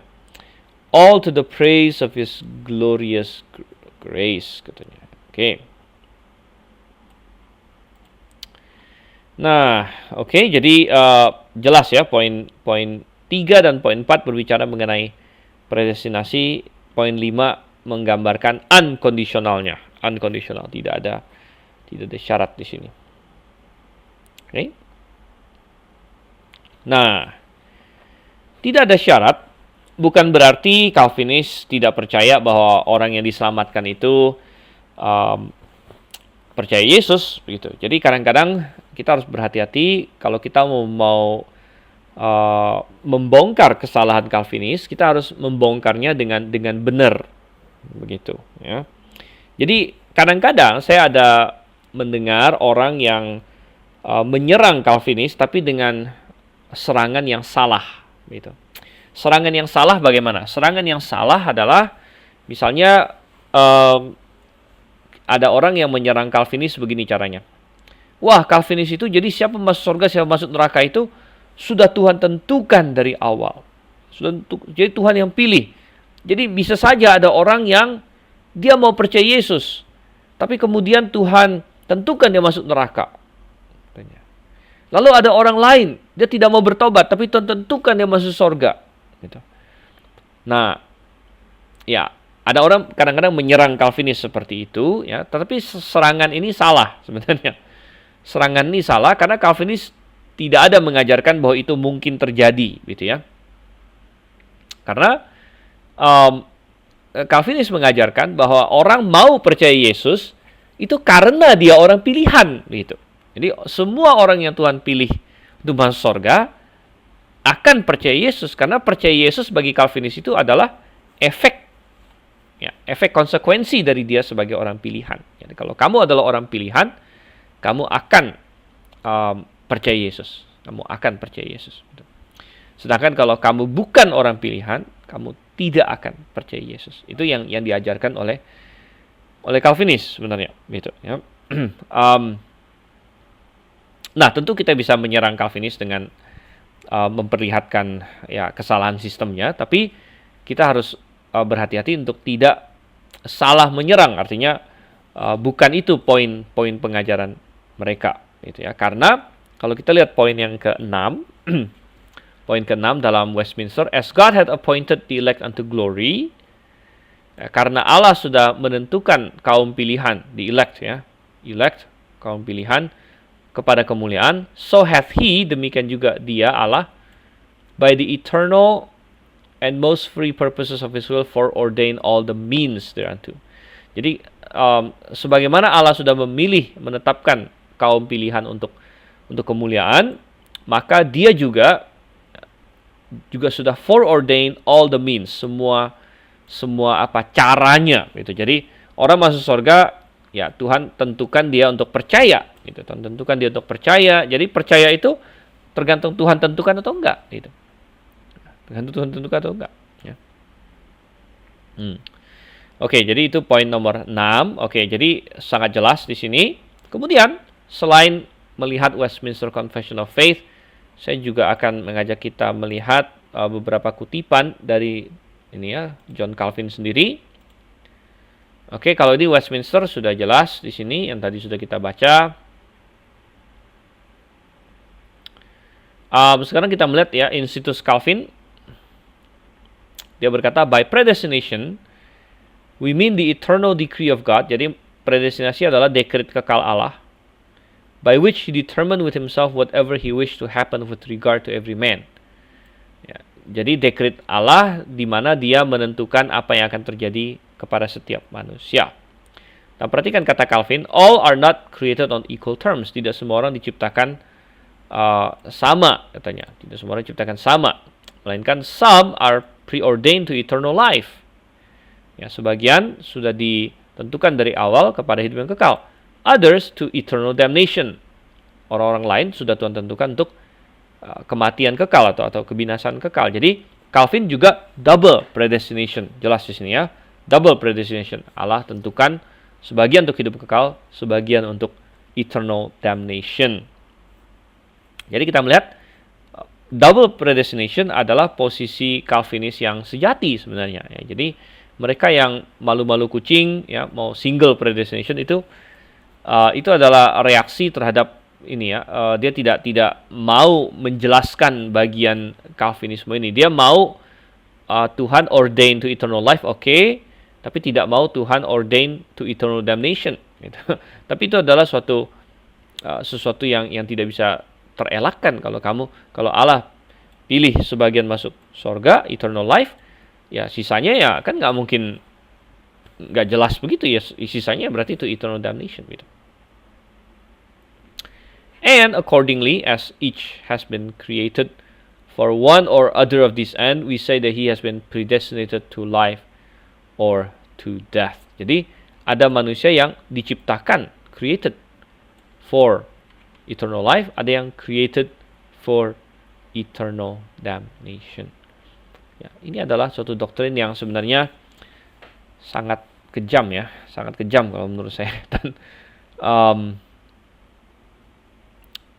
All to the praise of his glorious grace katanya. Oke. Nah, oke, jadi jelas ya poin 3 dan poin 4 berbicara mengenai predestinasi, poin 5 menggambarkan unconditionalnya, unconditional, tidak ada syarat di sini. Oke. Nah, tidak ada syarat bukan berarti Calvinis tidak percaya bahwa orang yang diselamatkan itu percaya Yesus begitu. Jadi kadang-kadang kita harus berhati-hati kalau kita mau membongkar kesalahan Calvinis, kita harus membongkarnya dengan benar begitu ya. Jadi kadang-kadang saya ada mendengar orang yang menyerang Calvinis tapi dengan serangan yang salah gitu. Serangan yang salah bagaimana? Serangan yang salah adalah misalnya ada orang yang menyerang Calvinis begini caranya. Wah, Calvinis itu jadi siapa masuk surga, siapa masuk neraka itu sudah Tuhan tentukan dari awal. Jadi Tuhan yang pilih. Jadi bisa saja ada orang yang dia mau percaya Yesus, tapi kemudian Tuhan tentukan dia masuk neraka. Lalu ada orang lain, dia tidak mau bertobat, tapi Tuhan tentukan dia masuk surga. Gitu. Nah, ya ada orang kadang-kadang menyerang Calvinis seperti itu, ya. Tetapi serangan ini salah sebenarnya. Serangan ini salah karena Calvinis tidak ada mengajarkan bahwa itu mungkin terjadi, gitu ya. Karena Calvinis mengajarkan bahwa orang mau percaya Yesus itu karena dia orang pilihan, gitu. Jadi semua orang yang Tuhan pilih untuk masuk surga akan percaya Yesus karena percaya Yesus bagi Calvinis itu adalah efek konsekuensi dari dia sebagai orang pilihan. Jadi kalau kamu adalah orang pilihan, kamu akan percaya Yesus. Kamu akan percaya Yesus. Sedangkan kalau kamu bukan orang pilihan, kamu tidak akan percaya Yesus. Itu yang diajarkan oleh Calvinis sebenarnya, gitu ya. Nah, tentu kita bisa menyerang Calvinis dengan memperlihatkan ya kesalahan sistemnya, tapi kita harus berhati-hati untuk tidak salah menyerang. Artinya bukan itu poin pengajaran mereka, gitu ya. Karena kalau kita lihat poin yang ke-6, poin ke-6 dalam Westminster, as God had appointed the elect unto glory, ya, karena Allah sudah menentukan kaum pilihan, the elect ya, elect kaum pilihan kepada kemuliaan, so hath he, demikian juga dia Allah, by the eternal and most free purposes of his will foreordain all the means thereunto. Jadi sebagaimana Allah sudah memilih, menetapkan kaum pilihan untuk kemuliaan, maka dia juga sudah foreordain all the means, semua caranya gitu. Jadi orang masuk surga ya Tuhan tentukan dia untuk percaya gitu. Tuhan tentukan dia untuk percaya. Jadi percaya itu tergantung Tuhan tentukan atau enggak gitu. Tergantung Tuhan tentukan atau enggak ya. Oke, jadi itu poin nomor 6. Oke, jadi sangat jelas di sini. Kemudian selain melihat Westminster Confession of Faith, saya juga akan mengajak kita melihat beberapa kutipan dari ini ya, John Calvin sendiri. Oke, kalau di Westminster sudah jelas di sini yang tadi sudah kita baca. Sekarang kita melihat ya Institutus Calvin. Dia berkata, by predestination we mean the eternal decree of God. Jadi predestinasi adalah dekret kekal Allah, by which he determined with himself whatever he wished to happen with regard to every man. Ya, jadi dekret Allah di mana dia menentukan apa yang akan terjadi kepada setiap manusia. Nah, perhatikan kata Calvin, all are not created on equal terms. Tidak semua orang diciptakan sama, katanya. Tidak semua orang diciptakan sama. Melainkan some are preordained to eternal life. Ya, sebagian sudah tentukan dari awal kepada hidup yang kekal. Others to eternal damnation. Orang-orang lain sudah Tuhan tentukan untuk kematian kekal atau kebinasaan kekal. Jadi Calvin juga double predestination. Jelas di sini ya. Double predestination. Allah tentukan sebagian untuk hidup kekal, sebagian untuk eternal damnation. Jadi kita melihat double predestination adalah posisi Calvinis yang sejati sebenarnya. Ya. Jadi mereka yang malu-malu kucing, ya mau single predestination itu adalah reaksi terhadap ini ya. Dia tidak mau menjelaskan bagian Calvinisme ini. Dia mau Tuhan ordain to eternal life, oke, tapi tidak mau Tuhan ordain to eternal damnation. Gitu. Tapi itu adalah sesuatu yang tidak bisa terelakkan kalau Allah pilih sebagian masuk surga, eternal life, ya sisanya ya kan nggak mungkin nggak jelas begitu ya, sisanya berarti itu eternal damnation gitu. And accordingly, as each has been created for one or other of these end, we say that he has been predestinated to life or to death. Jadi ada manusia yang diciptakan, created for eternal life, ada yang created for eternal damnation. Ya, ini adalah suatu doktrin yang sebenarnya sangat kejam ya, sangat kejam kalau menurut saya, dan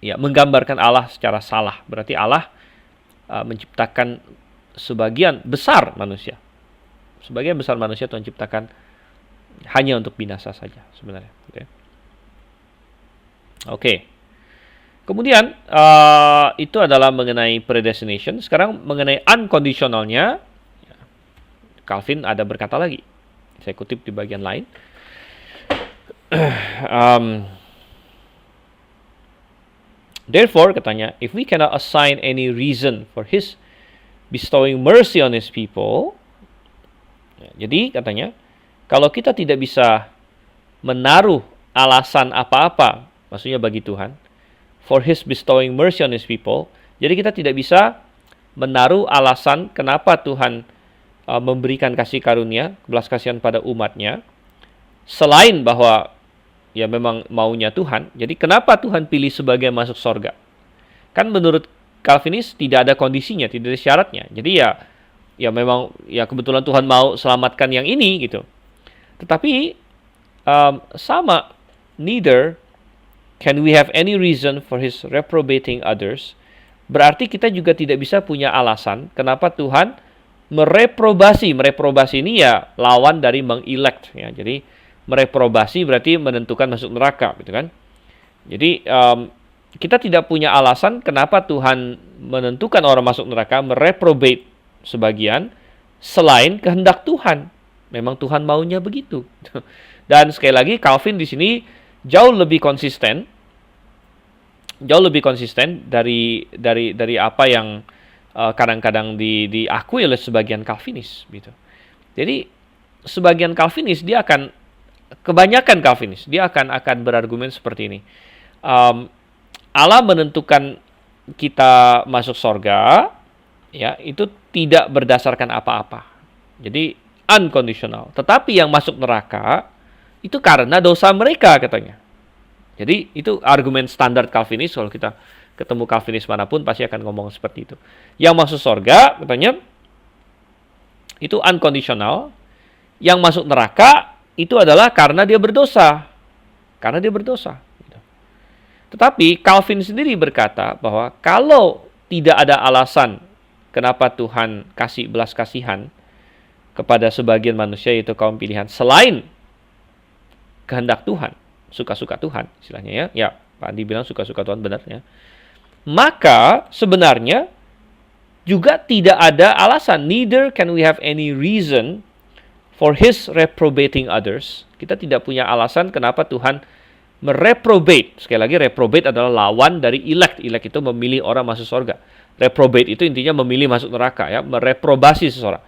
ya menggambarkan Allah secara salah. Berarti Allah menciptakan sebagian besar manusia. Sebagian besar manusia Tuhan ciptakan hanya untuk binasa saja sebenarnya. Oke. Kemudian itu adalah mengenai predestination. Sekarang mengenai unconditionalnya, Calvin ada berkata lagi. Saya kutip di bagian lain. Therefore, katanya, if we cannot assign any reason for his bestowing mercy on his people, jadi katanya, kalau kita tidak bisa menaruh alasan apa-apa, maksudnya bagi Tuhan, for his bestowing mercy on his people, jadi kita tidak bisa menaruh alasan kenapa Tuhan memberikan kasih karunia, belas kasihan pada umatnya, selain bahwa ya memang maunya Tuhan. Jadi kenapa Tuhan pilih sebagian masuk sorga? Kan menurut Calvinis tidak ada kondisinya, tidak ada syaratnya. Jadi ya memang ya kebetulan Tuhan mau selamatkan yang ini gitu. Tetapi sama, neither can we have any reason for his reprobating others. Berarti kita juga tidak bisa punya alasan kenapa Tuhan mereprobasi. Mereprobasi ini ya lawan dari mengelect ya. Jadi mereprobasi berarti menentukan masuk neraka, gitu kan? Jadi kita tidak punya alasan kenapa Tuhan menentukan orang masuk neraka, mereprobate sebagian selain kehendak Tuhan. Memang Tuhan maunya begitu. Dan sekali lagi Calvin di sini jauh lebih konsisten dari apa yang kadang-kadang diakui oleh sebagian Calvinis, gitu. Jadi sebagian Calvinis kebanyakan Calvinis, dia akan berargumen seperti ini. Allah menentukan kita masuk sorga, ya itu tidak berdasarkan apa-apa. Jadi unconditional. Tetapi yang masuk neraka itu karena dosa mereka, katanya. Jadi itu argumen standar Calvinis. Kalau kita ketemu Calvinis manapun pasti akan ngomong seperti itu. Yang masuk sorga, katanya, itu unconditional. Yang masuk neraka itu adalah karena dia berdosa. Karena dia berdosa. Tetapi Calvin sendiri berkata bahwa kalau tidak ada alasan kenapa Tuhan kasih belas kasihan kepada sebagian manusia, yaitu kaum pilihan, selain kehendak Tuhan, suka-suka Tuhan, istilahnya ya. Ya, Pak Andi bilang suka-suka Tuhan, benar ya. Maka sebenarnya juga tidak ada alasan. Neither can we have any reason for his reprobating others. Kita tidak punya alasan kenapa Tuhan mereprobate. Sekali lagi, reprobate adalah lawan dari elect. Elect itu memilih orang masuk surga. Reprobate itu intinya memilih masuk neraka, ya, mereprobasi seseorang.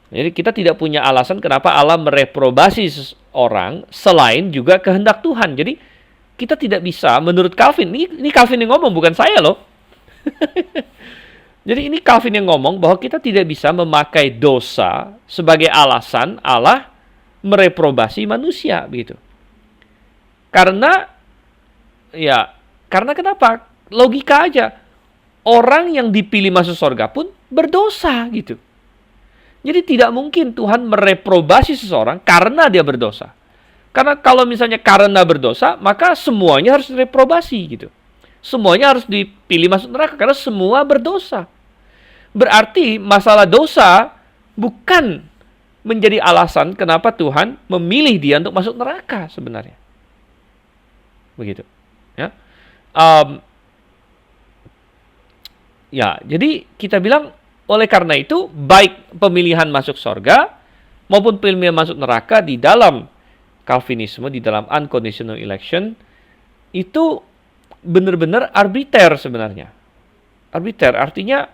Jadi kita tidak punya alasan kenapa Allah mereprobasi seseorang selain juga kehendak Tuhan. Jadi kita tidak bisa, menurut Calvin, ini Calvin yang ngomong, bukan saya loh. Jadi ini Calvin yang ngomong bahwa kita tidak bisa memakai dosa sebagai alasan Allah mereprobasi manusia begitu. Karena karena kenapa? Logika aja. Orang yang dipilih masuk surga pun berdosa gitu. Jadi tidak mungkin Tuhan mereprobasi seseorang karena dia berdosa. Karena kalau misalnya karena berdosa, maka semuanya harus direprobasi gitu. Semuanya harus dipilih masuk neraka karena semua berdosa. Berarti masalah dosa bukan menjadi alasan kenapa Tuhan memilih dia untuk masuk neraka sebenarnya. Begitu. Jadi kita bilang oleh karena itu baik pemilihan masuk surga maupun pemilihan masuk neraka di dalam Calvinisme, di dalam unconditional election itu benar-benar arbiter sebenarnya. Arbiter artinya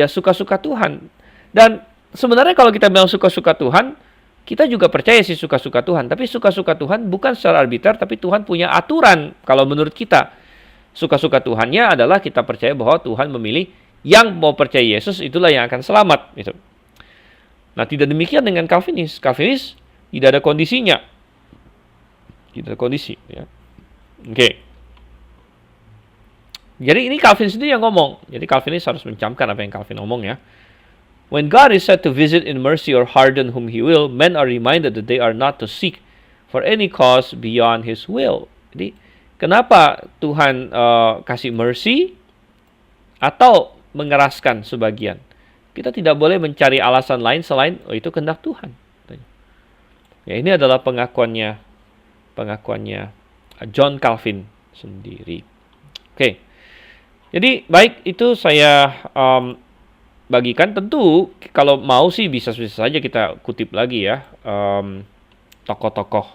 suka-suka Tuhan. Dan sebenarnya kalau kita bilang suka-suka Tuhan, kita juga percaya sih suka-suka Tuhan. Tapi suka-suka Tuhan bukan secara arbiter, tapi Tuhan punya aturan kalau menurut kita. Suka-suka Tuhannya adalah kita percaya bahwa Tuhan memilih yang mau percaya Yesus itulah yang akan selamat. Gitu. Nah, tidak demikian dengan Calvinis. Calvinis tidak ada kondisinya. Tidak ada kondisi. Ya. Oke. Jadi ini Calvinis itu yang ngomong. Jadi Calvinis harus mencamkan apa yang Calvin ngomong ya. When God is said to visit in mercy or harden whom He will, men are reminded that they are not to seek for any cause beyond His will. Jadi kenapa Tuhan kasih mercy atau mengeraskan sebagian? Kita tidak boleh mencari alasan lain selain itu kehendak Tuhan. Ya, ini adalah pengakuannya John Calvin sendiri. Oke. Jadi baik itu saya bagikan. Tentu kalau mau sih bisa saja kita kutip lagi ya tokoh-tokoh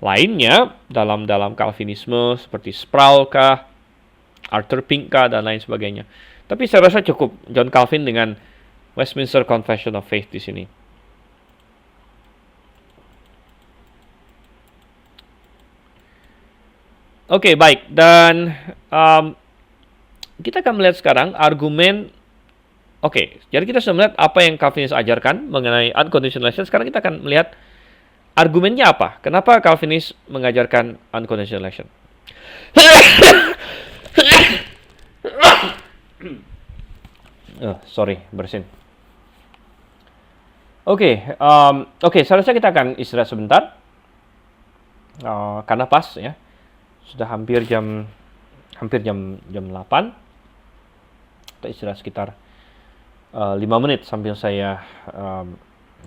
lainnya dalam Calvinisme seperti Sproul kah, Arthur Pink kah, dan lain sebagainya. Tapi saya rasa cukup John Calvin dengan Westminster Confession of Faith di sini. Oke, baik. Dan kita akan melihat sekarang argumen. Oke, jadi kita sudah melihat apa yang Calvinis ajarkan mengenai unconditional election. Sekarang kita akan melihat argumennya apa? Kenapa Calvinis mengajarkan unconditional election? Sorry, bersin. Oke, saya rasa kita akan istirahat sebentar. Karena pas ya. Sudah hampir jam 8. Kita istirahat sekitar 5 menit sambil saya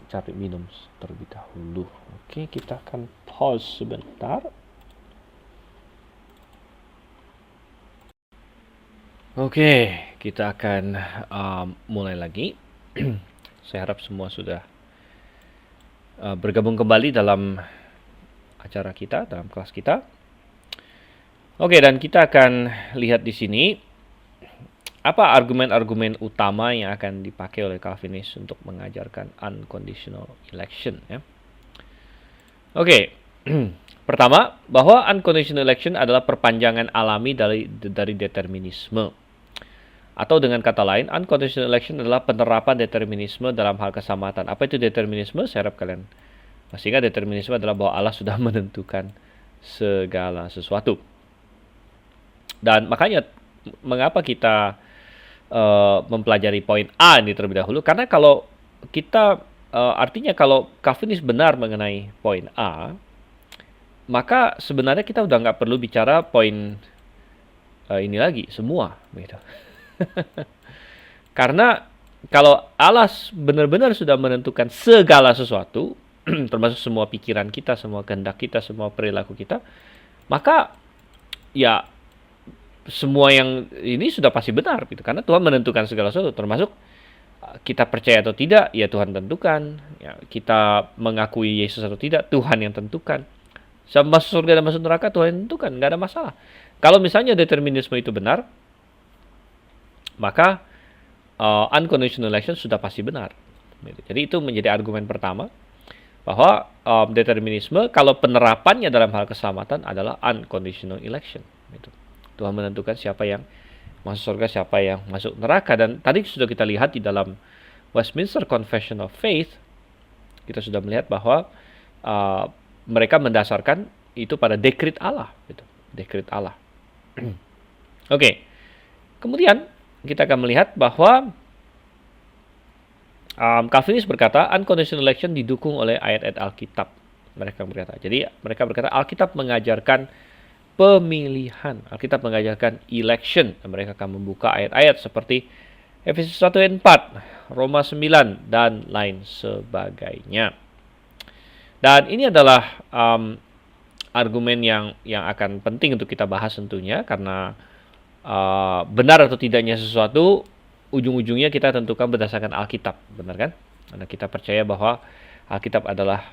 cari minum terlebih dahulu. Oke, kita akan pause sebentar. Oke, kita akan mulai lagi. Saya harap semua sudah bergabung kembali dalam acara kita, dalam kelas kita. Oke, dan kita akan lihat di sini apa argumen-argumen utama yang akan dipakai oleh Calvinis untuk mengajarkan unconditional election ya. Oke. Pertama, bahwa unconditional election adalah perpanjangan alami dari determinisme. Atau dengan kata lain, unconditional election adalah penerapan determinisme dalam hal keselamatan. Apa itu determinisme? Saya harap kalian masih ingat determinisme adalah bahwa Allah sudah menentukan segala sesuatu. Dan makanya mengapa kita mempelajari poin A ini terlebih dahulu? Karena kalau kita artinya kalau Calvinis benar mengenai poin A, maka sebenarnya kita udah nggak perlu bicara poin ini lagi semua, gitu. Karena kalau Allah benar-benar sudah menentukan segala sesuatu, termasuk semua pikiran kita, semua kehendak kita, semua perilaku kita, maka ya semua yang ini sudah pasti benar, gitu. Karena Tuhan menentukan segala sesuatu, termasuk kita percaya atau tidak, ya Tuhan tentukan. Ya, kita mengakui Yesus atau tidak, Tuhan yang tentukan. Masuk surga dan masuk neraka, Tuhan yang tentukan, nggak ada masalah. Kalau misalnya determinisme itu benar, maka unconditional election sudah pasti benar. Jadi itu menjadi argumen pertama, bahwa determinisme kalau penerapannya dalam hal keselamatan adalah unconditional election. Tuhan menentukan siapa yang masuk surga, siapa yang masuk neraka. Dan tadi sudah kita lihat di dalam Westminster Confession of Faith, kita sudah melihat bahwa mereka mendasarkan itu pada dekret Allah, gitu. Dekret Allah. Oke. Kemudian kita akan melihat bahwa Calvinis berkata unconditional election didukung oleh ayat-ayat Alkitab. Mereka berkata. Jadi mereka berkata Alkitab mengajarkan pemilihan. Alkitab mengajarkan election. Dan mereka akan membuka ayat-ayat seperti Efesus 1 ayat 4, Roma 9, dan lain sebagainya. Dan ini adalah argumen yang akan penting untuk kita bahas tentunya, karena benar atau tidaknya sesuatu ujung-ujungnya kita tentukan berdasarkan Alkitab, benar kan? Karena kita percaya bahwa Alkitab adalah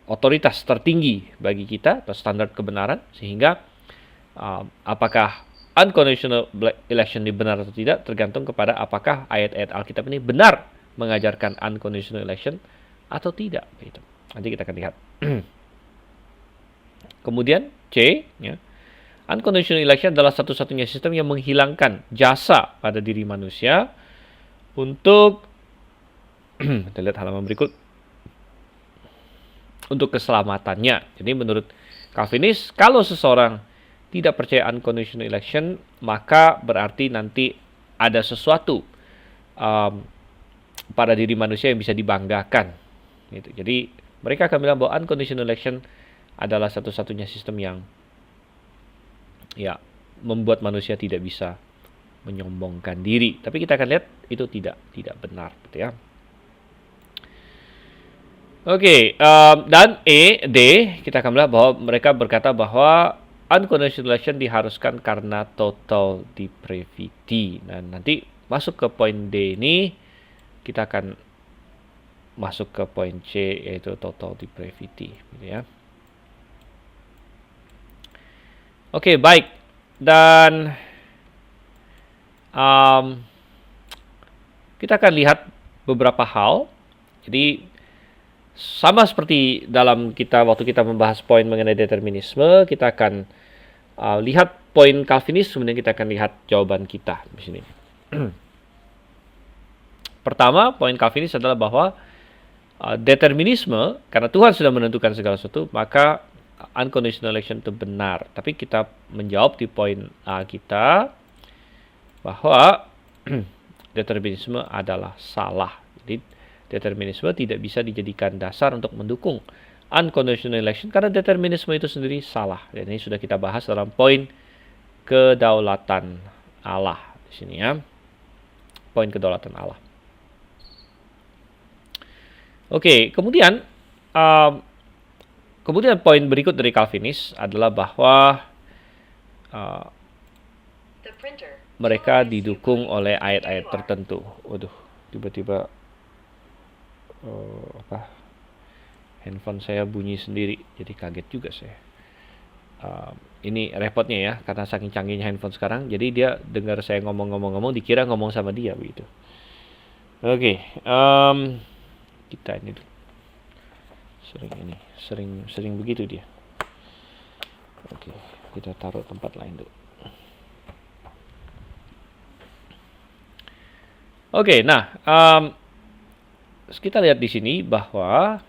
otoritas tertinggi bagi kita atau standar kebenaran, sehingga apakah unconditional election ini benar atau tidak tergantung kepada apakah ayat-ayat Alkitab ini benar mengajarkan unconditional election atau tidak. Gitu. Nanti kita akan lihat. Kemudian C, ya. Unconditional election adalah satu-satunya sistem yang menghilangkan jasa pada diri manusia untuk kita lihat halaman berikut, untuk keselamatannya. Jadi menurut Calvinis, kalau seseorang tidak percaya unconditional election, maka berarti nanti ada sesuatu pada diri manusia yang bisa dibanggakan. Gitu. Jadi mereka akan bilang bahwa unconditional election adalah satu-satunya sistem yang membuat manusia tidak bisa menyombongkan diri. Tapi kita akan lihat itu tidak benar, gitu ya. Oke, dan D, kita akan melihat bahwa mereka berkata bahwa unconditional election diharuskan karena total depravity. Nah, nanti masuk ke poin D ini, kita akan masuk ke poin C, yaitu total depravity, gitu ya. Oke, baik. Dan kita akan lihat beberapa hal. Jadi sama seperti dalam waktu kita membahas poin mengenai determinisme, kita akan lihat poin Calvinis, kemudian kita akan lihat jawaban kita di sini. Pertama, poin Calvinis adalah bahwa determinisme, karena Tuhan sudah menentukan segala sesuatu, maka unconditional election itu benar. Tapi kita menjawab di poin kita bahwa determinisme adalah salah. Jadi determinisme tidak bisa dijadikan dasar untuk mendukung unconditional election karena determinisme itu sendiri salah. Dan ini sudah kita bahas dalam poin kedaulatan Allah di sini ya. Poin kedaulatan Allah. Oke, kemudian poin berikut dari Calvinis adalah bahwa mereka didukung oleh ayat-ayat tertentu. Waduh, tiba-tiba handphone saya bunyi sendiri, jadi kaget juga saya. Ini repotnya ya, karena saking canggihnya handphone sekarang, jadi dia dengar saya ngomong-ngomong dikira ngomong sama dia begitu. Oke, kita ini dulu. Sering begitu dia. Oke, kita taruh tempat lain dulu. Oke, nah kita lihat di sini bahwa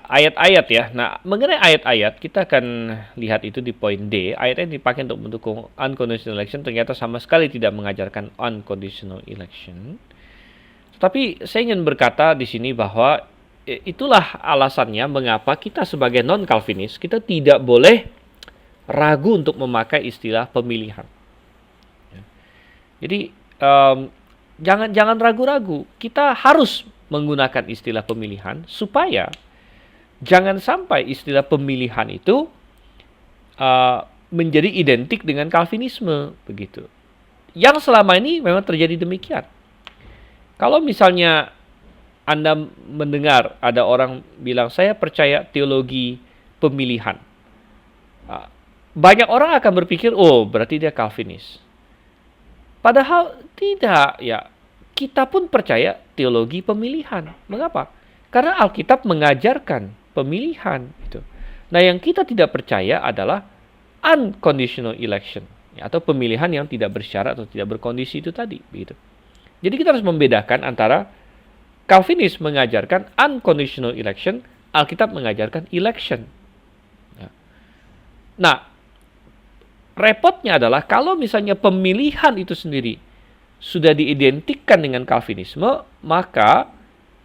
ayat-ayat ya. Nah, mengenai ayat-ayat kita akan lihat itu di poin D. Ayat-ayat dipakai untuk mendukung unconditional election ternyata sama sekali tidak mengajarkan unconditional election. Tapi saya ingin berkata di sini bahwa itulah alasannya mengapa kita sebagai non-Calvinis kita tidak boleh ragu untuk memakai istilah pemilihan. Jadi jangan ragu-ragu. Kita harus menggunakan istilah pemilihan supaya jangan sampai istilah pemilihan itu menjadi identik dengan Calvinisme begitu. Yang selama ini memang terjadi demikian. Kalau misalnya Anda mendengar ada orang bilang saya percaya teologi pemilihan, banyak orang akan berpikir oh berarti dia Calvinis. Padahal tidak ya. Kita pun percaya teologi pemilihan. Mengapa? Karena Alkitab mengajarkan pemilihan. Gitu. Nah, yang kita tidak percaya adalah unconditional election. Ya, atau pemilihan yang tidak bersyarat atau tidak berkondisi itu tadi. Begitu. Jadi kita harus membedakan antara Calvinis mengajarkan unconditional election, Alkitab mengajarkan election. Nah, repotnya adalah kalau misalnya pemilihan itu sendiri sudah diidentikan dengan Calvinisme, maka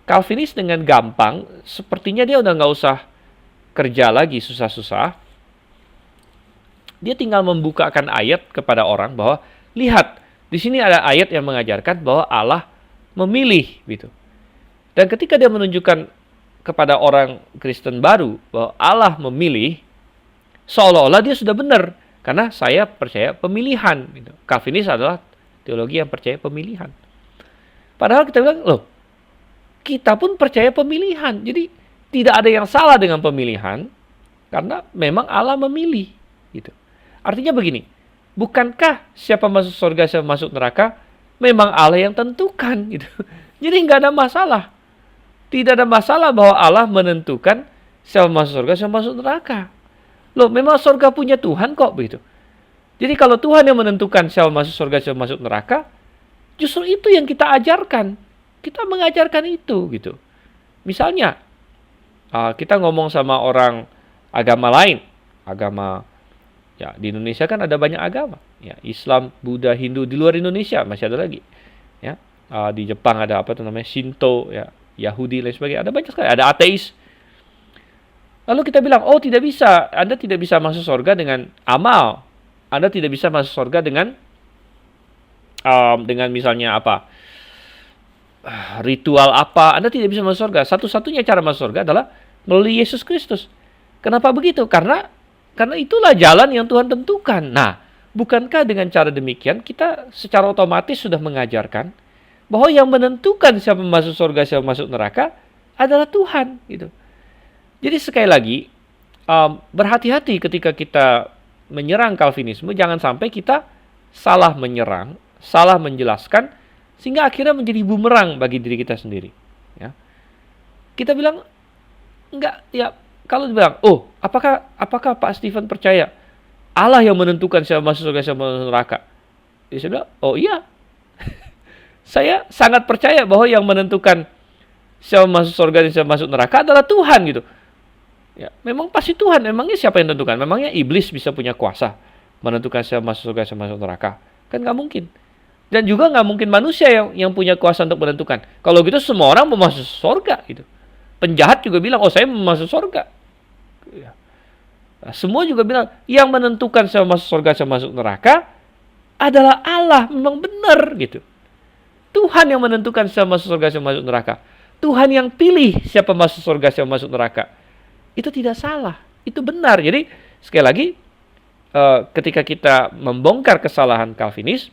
Calvinis dengan gampang, sepertinya dia udah nggak usah kerja lagi susah-susah. Dia tinggal membukakan ayat kepada orang bahwa, lihat, di sini ada ayat yang mengajarkan bahwa Allah memilih, gitu. Dan ketika dia menunjukkan kepada orang Kristen baru bahwa Allah memilih, seolah-olah dia sudah benar. Karena saya percaya pemilihan. Gitu. Calvinis adalah teologi yang percaya pemilihan. Padahal kita bilang, loh, kita pun percaya pemilihan. Jadi tidak ada yang salah dengan pemilihan, karena memang Allah memilih. Gitu. Artinya begini, bukankah siapa masuk surga, siapa masuk neraka, memang Allah yang tentukan. Gitu. Jadi nggak ada masalah. Tidak ada masalah bahwa Allah menentukan siapa masuk surga, siapa masuk neraka. Loh, memang surga punya Tuhan kok, begitu. Jadi kalau Tuhan yang menentukan siapa masuk surga, siapa masuk neraka, justru itu yang kita ajarkan. Kita mengajarkan itu, gitu. Misalnya, kita ngomong sama orang agama lain, agama, ya di Indonesia kan ada banyak agama, ya Islam, Buddha, Hindu. Di luar Indonesia masih ada lagi, ya di Jepang ada apa tuh namanya Shinto, ya Yahudi lain sebagainya. Ada banyak sekali, ada ateis. Lalu kita bilang, oh tidak bisa, Anda tidak bisa masuk surga dengan amal, Anda tidak bisa masuk surga dengan misalnya apa, ritual apa, Anda tidak bisa masuk surga. Satu-satunya cara masuk surga adalah melalui Yesus Kristus. Kenapa begitu? Karena itulah jalan yang Tuhan tentukan. Nah, bukankah dengan cara demikian kita secara otomatis sudah mengajarkan bahwa yang menentukan siapa masuk surga, siapa masuk neraka adalah Tuhan, gitu. Jadi sekali lagi, berhati-hati ketika kita menyerang Calvinisme, jangan sampai kita salah menyerang, salah menjelaskan, sehingga akhirnya menjadi bumerang bagi diri kita sendiri. Ya. Kita bilang, enggak, ya kalau dibilang, oh, apakah Pak Stephen percaya Allah yang menentukan siapa masuk surga, siapa masuk neraka? Jadi saya bilang, oh iya, saya sangat percaya bahwa yang menentukan siapa masuk surga dan siapa masuk neraka adalah Tuhan, gitu. Ya, memang pasti Tuhan. Memangnya siapa yang menentukan? Memangnya iblis bisa punya kuasa menentukan siapa masuk surga, siapa masuk neraka? Kan nggak mungkin. Dan juga nggak mungkin manusia yang punya kuasa untuk menentukan. Kalau gitu semua orang mau masuk surga, gitu. Penjahat juga bilang, oh saya mau masuk surga. Ya. Nah, semua juga bilang, yang menentukan siapa masuk surga, siapa masuk neraka adalah Allah. Memang benar, gitu. Tuhan yang menentukan siapa masuk surga, siapa masuk neraka. Tuhan yang pilih siapa masuk surga, siapa masuk neraka. Itu tidak salah, itu benar. Jadi sekali lagi, ketika kita membongkar kesalahan Calvinis,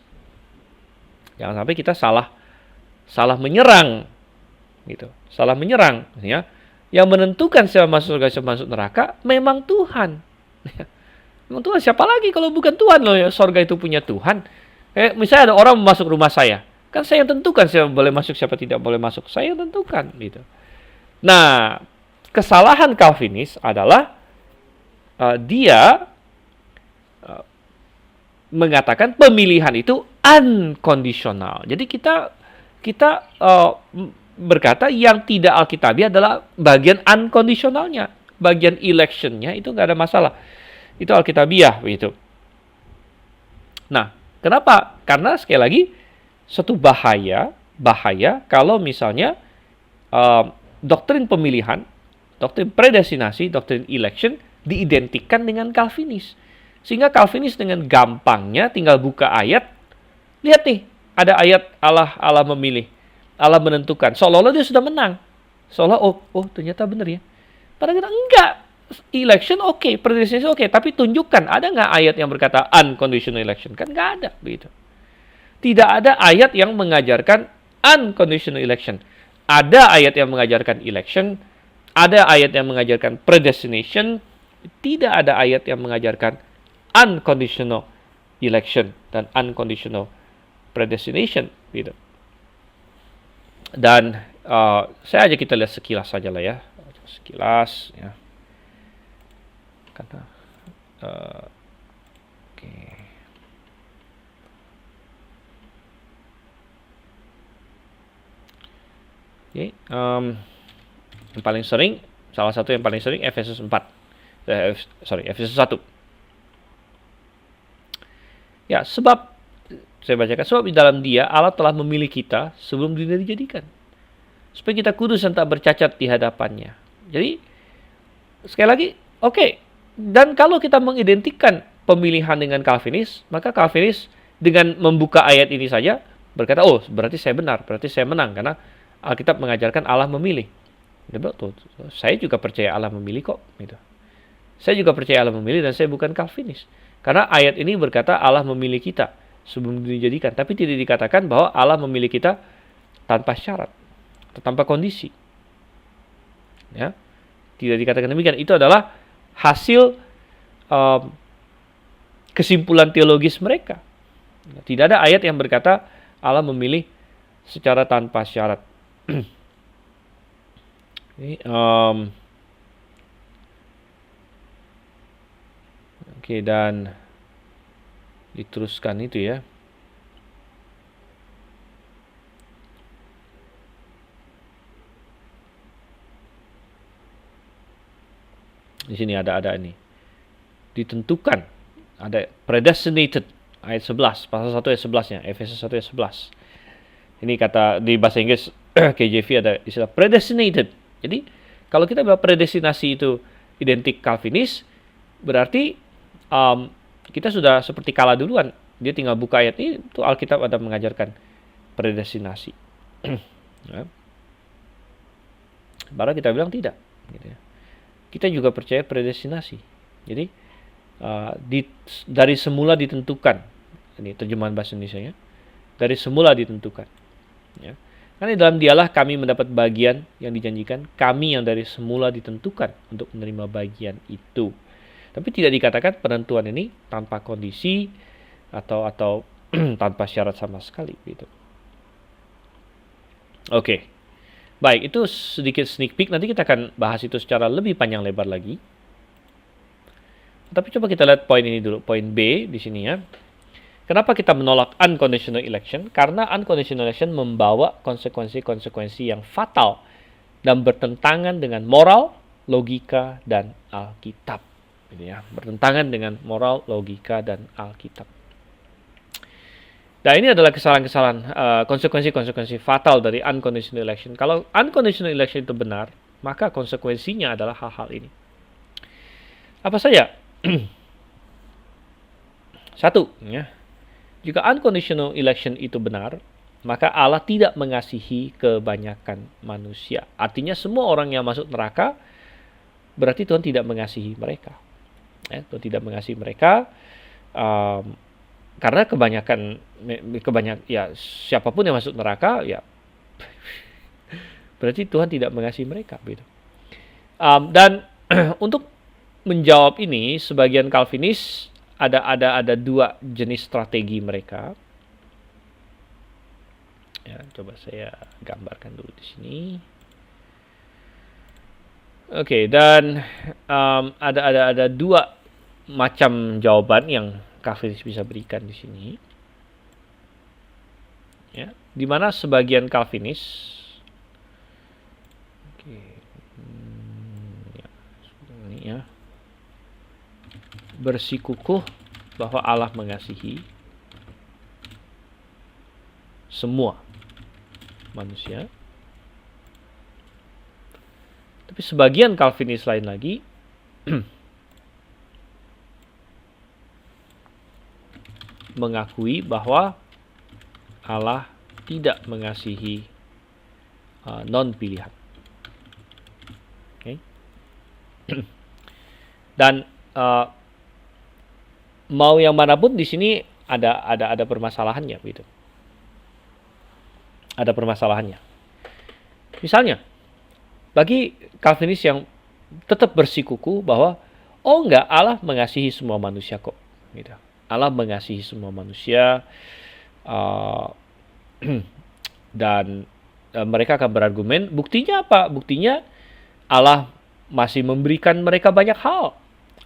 jangan sampai kita salah menyerang, gitu. Salah menyerang, ya. Yang menentukan siapa masuk surga, siapa masuk neraka memang Tuhan. Memang Tuhan. Siapa lagi kalau bukan Tuhan loh? Ya, surga itu punya Tuhan. Misalnya ada orang masuk rumah saya, kan saya yang tentukan siapa boleh masuk, siapa tidak boleh masuk. Saya yang tentukan, gitu. Nah, kesalahan Calvinis adalah dia mengatakan pemilihan itu unconditional. Jadi kita berkata yang tidak alkitabiah adalah bagian unconditionalnya, bagian electionnya itu nggak ada masalah. Itu alkitabiah, begitu. Nah, kenapa? Karena sekali lagi suatu bahaya kalau misalnya doktrin pemilihan, doktrin predestinasi, doktrin election diidentikan dengan Calvinis. Sehingga Calvinis dengan gampangnya tinggal buka ayat, lihat nih, ada ayat Allah memilih, Allah menentukan. Seolah-olah dia sudah menang. Seolah oh ternyata benar ya. Padahal kita enggak. Election oke, predestinasi oke, tapi tunjukkan ada nggak ayat yang berkata unconditional election? Kan nggak ada, begitu. Tidak ada ayat yang mengajarkan unconditional election. Ada ayat yang mengajarkan election, ada ayat yang mengajarkan predestination, tidak ada ayat yang mengajarkan unconditional election dan unconditional predestination, gitu. Dan saya ajak kita lihat sekilas saja lah ya, sekilas ya. Kata, oke. Oke, yang paling sering, salah satu yang paling sering Efesus 4. Efesus 1. Ya, sebab saya bacakan, sebab di dalam Dia Allah telah memilih kita sebelum dunia dijadikan, supaya kita kudus dan tak bercacat di hadapannya. Jadi sekali lagi, oke. Dan kalau kita mengidentikan pemilihan dengan Calvinis, maka Calvinis dengan membuka ayat ini saja berkata, oh berarti saya benar, berarti saya menang, karena Alkitab mengajarkan Allah memilih. Tuh, saya juga percaya Allah memilih kok. Gitu. Saya juga percaya Allah memilih dan saya bukan Calvinis. Karena ayat ini berkata Allah memilih kita sebelum dijadikan, tapi tidak dikatakan bahwa Allah memilih kita tanpa syarat, tanpa kondisi. Ya, tidak dikatakan demikian. Itu adalah hasil kesimpulan teologis mereka. Tidak ada ayat yang berkata Allah memilih secara tanpa syarat. Oke, dan diteruskan itu ya. Di sini ada ini. Ditentukan. Ada predestinated ayat 11, pasal 1 ayat 11-nya, Efesus 1 ayat 11. Ini kata di bahasa Inggris KJV ada istilah predestinated. Jadi, kalau kita bilang predestinasi itu identik Calvinis, berarti kita sudah seperti kalah duluan. Dia tinggal buka ayat ini, itu Alkitab ada mengajarkan predestinasi. Ya. Baru kita bilang tidak. Gitu ya. Kita juga percaya predestinasi. Jadi dari semula ditentukan. Ini terjemahan bahasa Indonesia-nya. Dari semula ditentukan. Ya. Karena dalam Dialah kami mendapat bagian yang dijanjikan. Kami yang dari semula ditentukan untuk menerima bagian itu. Tapi tidak dikatakan penentuan ini tanpa kondisi atau tanpa syarat sama sekali gitu. Oke. Baik, itu sedikit sneak peek. Nanti kita akan bahas itu secara lebih panjang lebar lagi. Tapi coba kita lihat poin ini dulu, poin B di sini ya. Kenapa kita menolak unconditional election? Karena unconditional election membawa konsekuensi-konsekuensi yang fatal dan bertentangan dengan moral, logika, dan Alkitab. Gitu ya, bertentangan dengan moral, logika, dan Alkitab. Nah, ini adalah kesalahan-kesalahan, konsekuensi-konsekuensi fatal dari unconditional election. Kalau unconditional election itu benar, maka konsekuensinya adalah hal-hal ini. Apa saja? Satu, ya. Jika unconditional election itu benar, maka Allah tidak mengasihi kebanyakan manusia. Artinya semua orang yang masuk neraka, berarti Tuhan tidak mengasihi mereka. Ya, Tuhan tidak mengasihi mereka karena kebanyakan ya siapapun yang masuk neraka ya berarti Tuhan tidak mengasihi mereka gitu. Dan untuk menjawab ini sebagian Calvinis ada dua jenis strategi mereka. Ya, coba saya gambarkan dulu di sini. Oke, dan ada dua macam jawaban yang Calvinis bisa berikan di sini. Ya, di mana sebagian Calvinis bersikukuh bahwa Allah mengasihi semua manusia. Tapi sebagian Calvinis lain lagi mengakui bahwa Allah tidak mengasihi non-pilihan. Okay. Dan mau yang manapun di sini ada permasalahannya gitu. Ada permasalahannya. Misalnya, bagi Calvinis yang tetap bersikukuh bahwa enggak, Allah mengasihi semua manusia kok gitu. Allah mengasihi semua manusia dan mereka akan berargumen, buktinya apa? Buktinya Allah masih memberikan mereka banyak hal.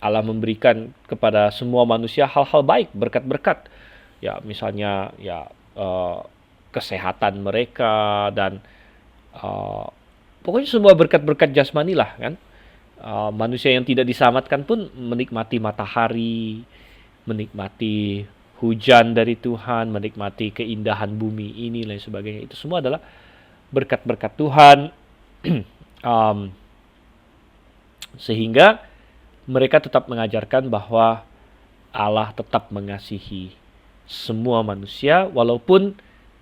Allah memberikan kepada semua manusia hal-hal baik, berkat-berkat. Ya, misalnya ya kesehatan mereka dan Uh, Pokoknya semua berkat-berkat jasmani lah kan. Manusia yang tidak diselamatkan pun menikmati matahari, menikmati hujan dari Tuhan, menikmati keindahan bumi ini dan sebagainya. Itu semua adalah berkat-berkat Tuhan. um, Sehingga mereka tetap mengajarkan bahwa Allah tetap mengasihi semua manusia, walaupun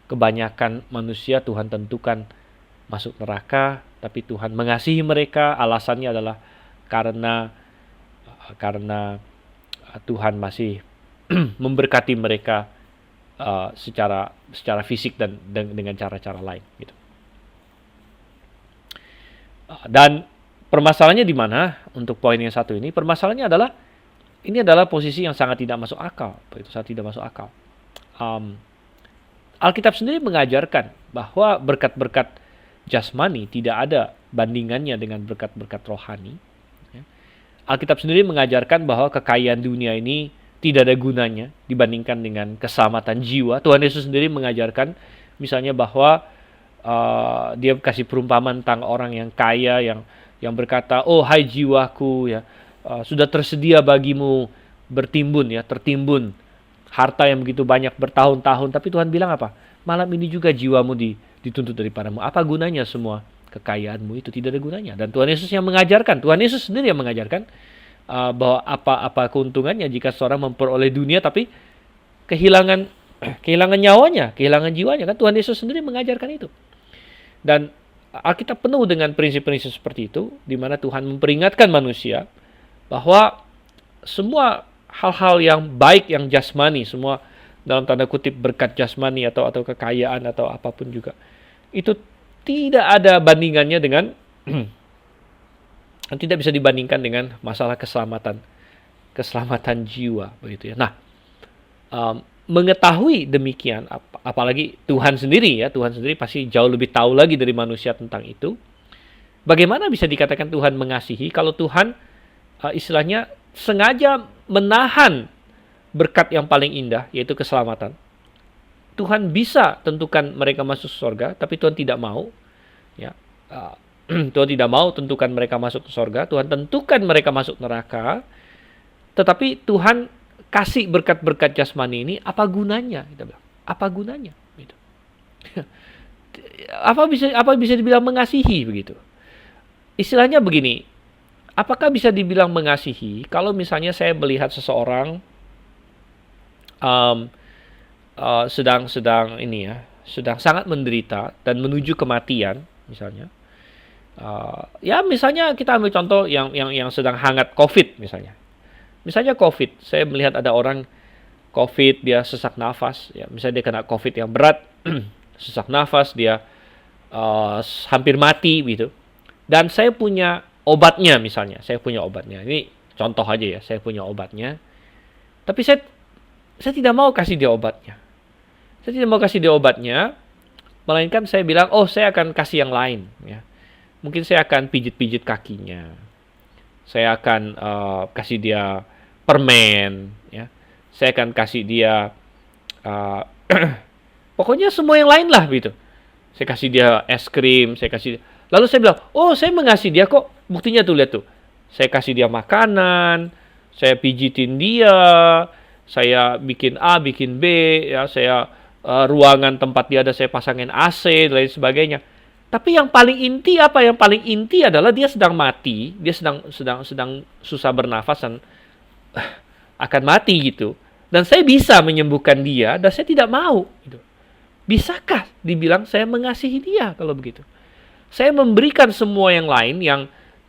kebanyakan manusia Tuhan tentukan masuk neraka, tapi Tuhan mengasihi mereka. Alasannya adalah karena Tuhan masih memberkati mereka secara fisik dan dengan cara-cara lain gitu. Dan permasalahannya di mana untuk poin yang satu ini? Permasalahannya adalah ini adalah posisi yang sangat tidak masuk akal. Itu sangat tidak masuk akal. Alkitab sendiri mengajarkan bahwa berkat-berkat jasmani tidak ada bandingannya dengan berkat-berkat rohani. Alkitab sendiri mengajarkan bahwa kekayaan dunia ini tidak ada gunanya dibandingkan dengan keselamatan jiwa. Tuhan Yesus sendiri mengajarkan misalnya bahwa dia kasih perumpamaan tentang orang yang kaya yang berkata, "Oh hai jiwaku ya, sudah tersedia bagimu tertimbun harta yang begitu banyak bertahun-tahun." Tapi Tuhan bilang apa? Malam ini juga jiwamu dituntut daripadamu. Apa gunanya semua kekayaanmu itu? Tidak ada gunanya. Dan Tuhan Yesus yang mengajarkan, Tuhan Yesus sendiri yang mengajarkan bahwa apa keuntungannya jika seorang memperoleh dunia tapi kehilangan nyawanya, kehilangan jiwanya, kan Tuhan Yesus sendiri mengajarkan itu. Dan Alkitab penuh dengan prinsip-prinsip seperti itu, di mana Tuhan memperingatkan manusia bahwa semua hal-hal yang baik, yang jasmani, semua dalam tanda kutip berkat jasmani atau kekayaan atau apapun juga, itu tidak ada bandingannya dengan tidak bisa dibandingkan dengan masalah keselamatan jiwa begitu ya. Nah, mengetahui demikian, apalagi Tuhan sendiri pasti jauh lebih tahu lagi dari manusia tentang itu. Bagaimana bisa dikatakan Tuhan mengasihi kalau Tuhan istilahnya sengaja menahan berkat yang paling indah, yaitu keselamatan. Tuhan bisa tentukan mereka masuk surga, tapi Tuhan tidak mau. Ya, Tuhan tidak mau tentukan mereka masuk ke surga. Tuhan tentukan mereka masuk neraka. Tetapi Tuhan kasih berkat-berkat jasmani ini, apa gunanya? Kita bilang, apa gunanya? Gitu. Apa bisa dibilang mengasihi begitu? Istilahnya begini, apakah bisa dibilang mengasihi kalau misalnya saya melihat seseorang sedang sangat menderita dan menuju kematian, misalnya. Misalnya kita ambil contoh yang sedang hangat COVID misalnya. Misalnya COVID, saya melihat ada orang COVID, dia sesak nafas, ya, misalnya dia kena COVID yang berat, sesak nafas, dia hampir mati gitu. Dan saya punya obatnya misalnya, Ini contoh aja ya, saya punya obatnya. Tapi saya tidak mau kasih dia obatnya. Melainkan saya bilang, "Oh, saya akan kasih yang lain." Ya. Mungkin saya akan pijit-pijit kakinya. Saya akan kasih dia permen, ya. Saya akan kasih dia pokoknya semua yang lain lah gitu. Saya kasih dia es krim, lalu saya bilang, "Oh, saya mengasihi dia kok." Buktinya tuh, lihat tuh. Saya kasih dia makanan, saya pijitin dia, saya bikin A, bikin B, ya, saya ruangan tempat dia ada saya pasangin AC dan lain sebagainya. Tapi yang paling inti apa? Yang paling inti adalah dia sedang mati, dia sedang susah bernafas dan akan mati gitu. Dan saya bisa menyembuhkan dia dan saya tidak mau gitu. Bisakah dibilang saya mengasihi dia kalau begitu? Saya memberikan semua yang lain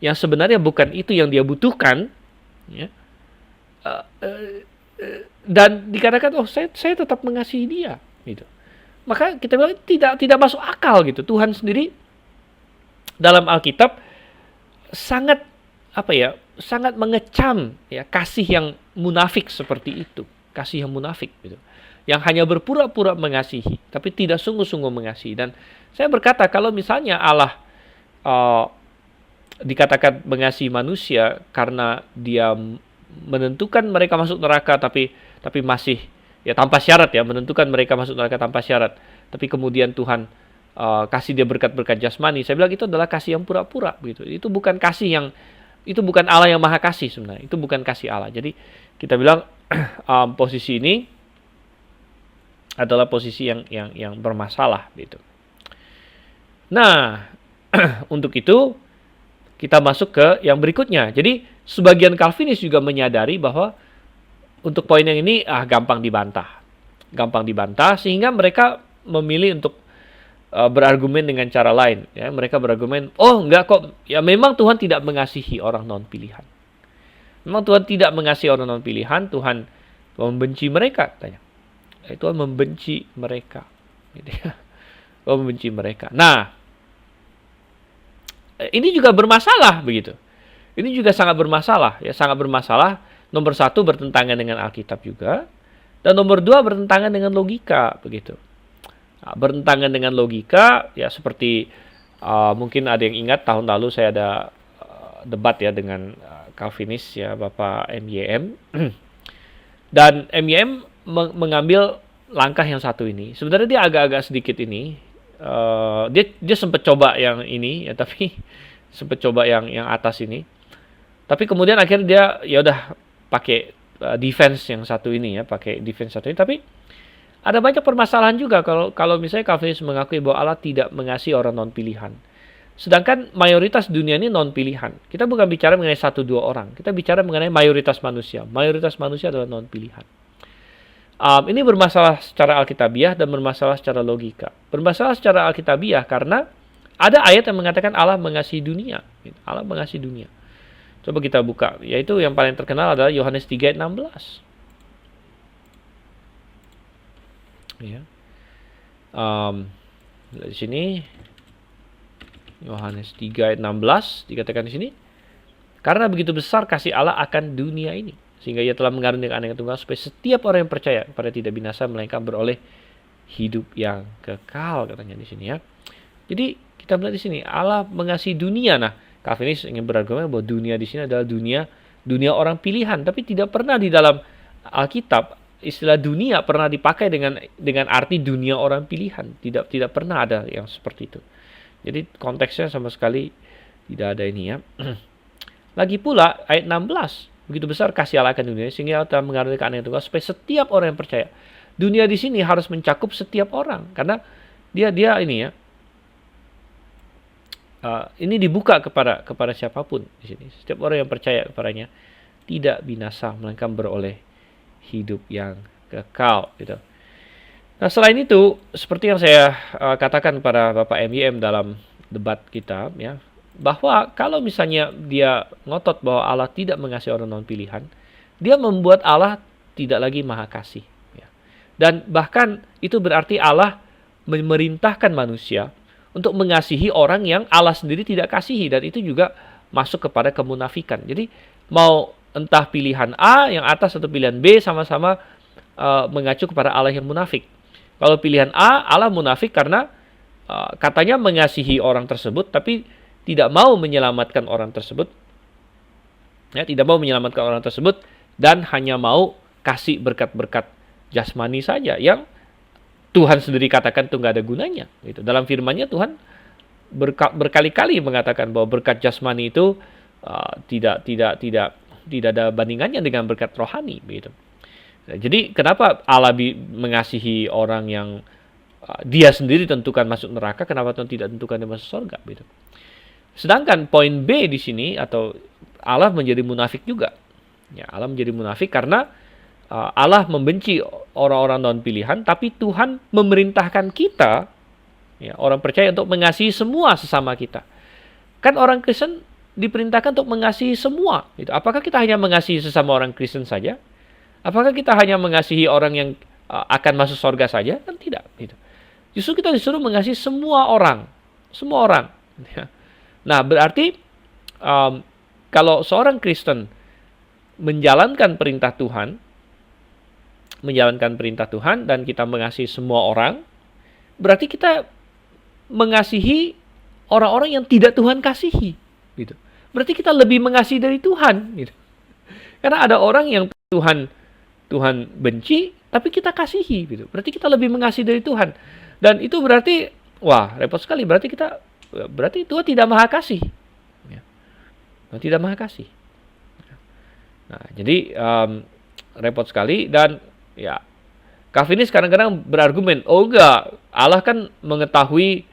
yang sebenarnya bukan itu yang dia butuhkan, ya. Dan dikatakan, "Oh, saya tetap mengasihi dia." Gitu. Maka kita bilang tidak masuk akal gitu. Tuhan sendiri dalam Alkitab sangat sangat mengecam ya kasih yang munafik seperti itu, kasih yang munafik gitu. Yang hanya berpura-pura mengasihi, tapi tidak sungguh-sungguh mengasihi. Dan saya berkata kalau misalnya Allah dikatakan mengasihi manusia karena dia menentukan mereka masuk neraka tapi masih ya tanpa syarat, ya, menentukan mereka masuk neraka tanpa syarat, tapi kemudian Tuhan kasih dia berkat-berkat jasmani. Saya bilang itu adalah kasih yang pura-pura begitu. Itu bukan kasih yang itu bukan Allah yang maha kasih sebenarnya. Itu bukan kasih Allah. Jadi kita bilang posisi ini adalah posisi yang bermasalah gitu. Nah, untuk itu kita masuk ke yang berikutnya. Jadi sebagian Calvinis juga menyadari bahwa untuk poin yang ini gampang dibantah. Gampang dibantah sehingga mereka memilih untuk berargumen dengan cara lain. Ya, mereka berargumen, oh enggak kok, ya memang Tuhan tidak mengasihi orang non pilihan. Memang Tuhan tidak mengasihi orang non pilihan, Tuhan membenci mereka, katanya. Tuhan membenci mereka. Gitu ya. Tuhan membenci mereka. Nah, ini juga bermasalah begitu. Ini juga sangat bermasalah, ya sangat bermasalah. Nomor satu bertentangan dengan Alkitab juga, dan nomor dua bertentangan dengan logika begitu. Nah, bertentangan dengan logika, ya seperti mungkin ada yang ingat tahun lalu saya ada debat ya dengan Calvinis ya Bapak MYM dan MYM mengambil langkah yang satu ini. Sebenarnya dia agak-agak sedikit ini, dia sempat coba yang ini ya, tapi sempat coba yang atas ini. Tapi kemudian akhirnya dia ya udah pakai defense yang satu ini ya, pakai defense satu ini. Tapi ada banyak permasalahan juga kalau misalnya Calvinis mengakui bahwa Allah tidak mengasihi orang non pilihan. Sedangkan mayoritas dunia ini non pilihan. Kita bukan bicara mengenai 1-2 orang. Kita bicara mengenai mayoritas manusia. Mayoritas manusia adalah non pilihan. Ini bermasalah secara alkitabiah dan bermasalah secara logika. Bermasalah secara alkitabiah karena ada ayat yang mengatakan Allah mengasihi dunia. Allah mengasihi dunia. Coba kita buka. Yaitu yang paling terkenal adalah Yohanes 3 ayat 16. Ya. Di sini Yohanes 3 ayat 16 dikatakan di sini, karena begitu besar kasih Allah akan dunia ini sehingga ia telah mengaruniakan Anak yang tunggal supaya setiap orang yang percaya kepada tidak binasa melainkan beroleh hidup yang kekal, katanya di sini ya. Jadi kita melihat di sini Allah mengasihi dunia. Nah, Calvinis ingin berargumen bahwa dunia di sini adalah dunia orang pilihan, tapi tidak pernah di dalam Alkitab istilah dunia pernah dipakai dengan arti dunia orang pilihan. Tidak pernah ada yang seperti itu. Jadi konteksnya sama sekali tidak ada ini ya. Lagi pula ayat 16, begitu besar kasih Allah akan dunia sehingga Allah telah mengaruniakan Anak yang tunggal supaya setiap orang yang percaya. Dunia di sini harus mencakup setiap orang karena dia ini ya. Ini dibuka kepada siapapun di sini. Setiap orang yang percaya kepadanya tidak binasa melainkan beroleh hidup yang kekal gitu. Nah, selain itu, seperti yang saya katakan pada Bapak MYM dalam debat kita ya, bahwa kalau misalnya dia ngotot bahwa Allah tidak mengasihi orang non pilihan, dia membuat Allah tidak lagi maha kasih ya. Dan bahkan itu berarti Allah memerintahkan manusia untuk mengasihi orang yang Allah sendiri tidak kasihi, dan itu juga masuk kepada kemunafikan. Jadi mau entah pilihan A yang atas atau pilihan B sama-sama mengacu kepada Allah yang munafik. Kalau pilihan A, Allah munafik karena katanya mengasihi orang tersebut tapi tidak mau menyelamatkan orang tersebut. Ya, tidak mau menyelamatkan orang tersebut dan hanya mau kasih berkat-berkat jasmani saja yang Tuhan sendiri katakan itu nggak ada gunanya. Gitu. Dalam firman-Nya Tuhan berkali-kali mengatakan bahwa berkat jasmani itu tidak ada bandingannya dengan berkat rohani begitu. Jadi kenapa Allah mengasihi orang yang dia sendiri tentukan masuk neraka, kenapa Tuhan tidak tentukan dia masuk surga begitu. Sedangkan poin B di sini atau Allah menjadi munafik juga. Ya, Allah menjadi munafik karena Allah membenci orang-orang non pilihan, tapi Tuhan memerintahkan kita ya, orang percaya untuk mengasihi semua sesama kita. Kan orang Kristen diperintahkan untuk mengasihi semua. Gitu. Apakah kita hanya mengasihi sesama orang Kristen saja? Apakah kita hanya mengasihi orang yang akan masuk surga saja? Kan tidak. Gitu. Justru kita disuruh mengasihi semua orang. Semua orang. Nah, berarti kalau seorang Kristen menjalankan perintah Tuhan dan kita mengasihi semua orang, berarti kita mengasihi orang-orang yang tidak Tuhan kasihi. Gitu. Berarti kita lebih mengasihi dari Tuhan. Gitu. Karena ada orang yang Tuhan benci, tapi kita kasihi. Gitu. Berarti kita lebih mengasihi dari Tuhan. Dan itu berarti Wah, repot sekali. Berarti Tuhan tidak maha kasih. Ya. Tuhan tidak maha kasih. Nah, jadi repot sekali. Dan ya, Calvinis kadang-kadang berargumen, oh enggak, Allah kan mengetahui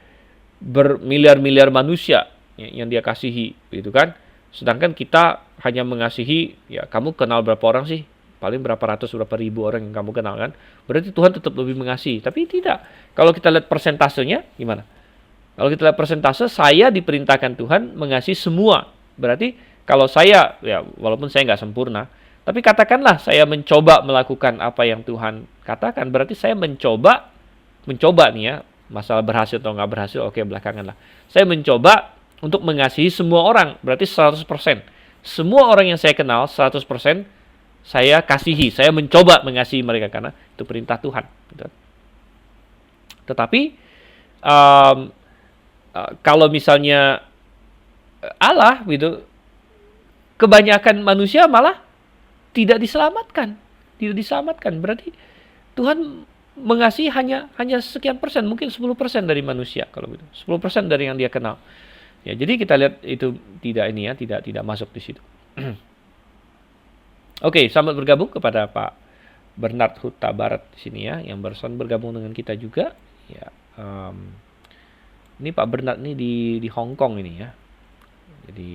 bermiliar-miliar manusia yang dia kasihi, gitu kan. Sedangkan kita hanya mengasihi, ya kamu kenal berapa orang sih? Paling berapa ratus, berapa ribu orang yang kamu kenal kan. Berarti Tuhan tetap lebih mengasihi. Tapi tidak. Kalau kita lihat persentasenya, gimana? Kalau kita lihat persentase, saya diperintahkan Tuhan mengasihi semua. Berarti kalau saya, ya walaupun saya nggak sempurna, tapi katakanlah saya mencoba melakukan apa yang Tuhan katakan, berarti saya mencoba nih ya, masalah berhasil atau nggak berhasil, oke belakangan lah. Saya mencoba untuk mengasihi semua orang, berarti 100%. Semua orang yang saya kenal, 100%, saya kasihi, saya mencoba mengasihi mereka karena itu perintah Tuhan. Tetapi, kalau misalnya Allah, gitu, kebanyakan manusia malah tidak diselamatkan. Tidak diselamatkan. Berarti Tuhan mengasihi hanya sekian persen, mungkin 10% dari manusia kalau gitu. 10% dari yang dia kenal. Ya, jadi kita lihat itu tidak masuk di situ. Oke, selamat bergabung kepada Pak Bernard Huta Barat di sini ya, yang barusan bergabung dengan kita juga. Ya, ini Pak Bernard ini di Hong Kong ini ya. Jadi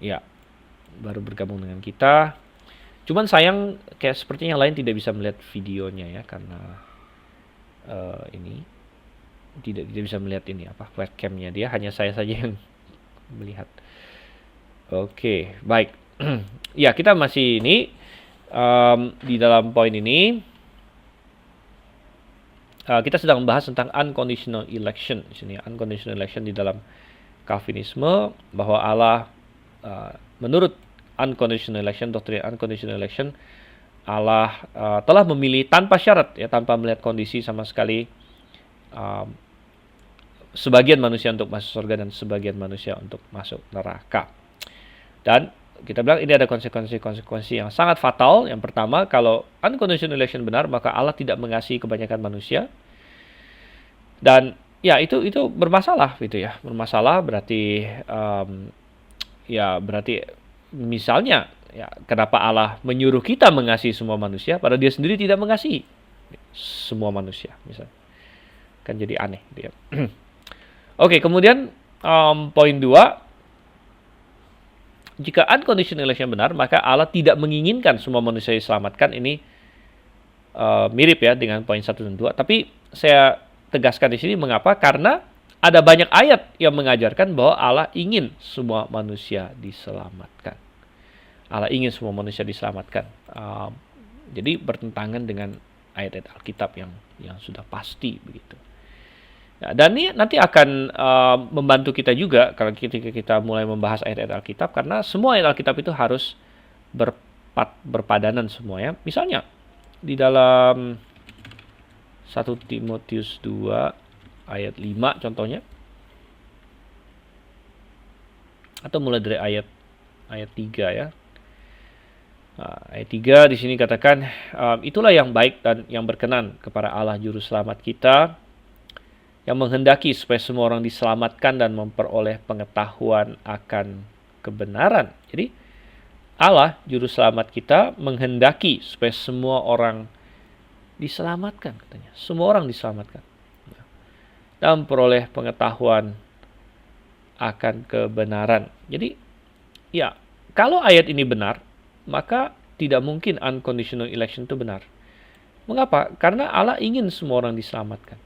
ya, baru bergabung dengan kita. Cuman sayang kayak sepertinya yang lain tidak bisa melihat videonya ya, karena ini tidak bisa melihat ini webcamnya dia, hanya saya saja yang melihat. Oke, baik. Ya, kita masih ini di dalam poin ini kita sedang membahas tentang unconditional election di sini. Unconditional election di dalam Calvinisme, bahwa Allah menurut unconditional election, doktrin unconditional election, Allah telah memilih tanpa syarat ya, tanpa melihat kondisi sama sekali, sebagian manusia untuk masuk surga dan sebagian manusia untuk masuk neraka. Dan kita bilang ini ada konsekuensi yang sangat fatal. Yang pertama, kalau unconditional election benar, maka Allah tidak mengasihi kebanyakan manusia. Dan ya, itu bermasalah gitu ya. Bermasalah berarti ya berarti misalnya ya, kenapa Allah menyuruh kita mengasihi semua manusia padahal dia sendiri tidak mengasihi semua manusia, misalnya. Kan jadi aneh dia. Oke, kemudian poin 2, jika unconditional election benar, maka Allah tidak menginginkan semua manusia diselamatkan. Ini mirip ya dengan poin 1 dan 2. Tapi saya tegaskan di sini mengapa? Karena ada banyak ayat yang mengajarkan bahwa Allah ingin semua manusia diselamatkan. Allah ingin semua manusia diselamatkan. Jadi bertentangan dengan ayat-ayat Alkitab yang sudah pasti begitu. Ya, dan ini nanti akan membantu kita juga kalau ketika kita mulai membahas ayat-ayat Alkitab, karena semua ayat Alkitab itu harus berpadanan semuanya. Misalnya di dalam 1 Timotius 2 ayat 5 contohnya, atau mulai dari ayat 3 ya. Ayat 3 di sini katakan, itulah yang baik dan yang berkenan kepada Allah juru selamat kita, yang menghendaki supaya semua orang diselamatkan dan memperoleh pengetahuan akan kebenaran. Jadi Allah juru selamat kita menghendaki supaya semua orang diselamatkan, katanya. Semua orang diselamatkan dan memperoleh pengetahuan akan kebenaran. Jadi ya, kalau ayat ini benar, maka tidak mungkin unconditional election itu benar. Mengapa? Karena Allah ingin semua orang diselamatkan.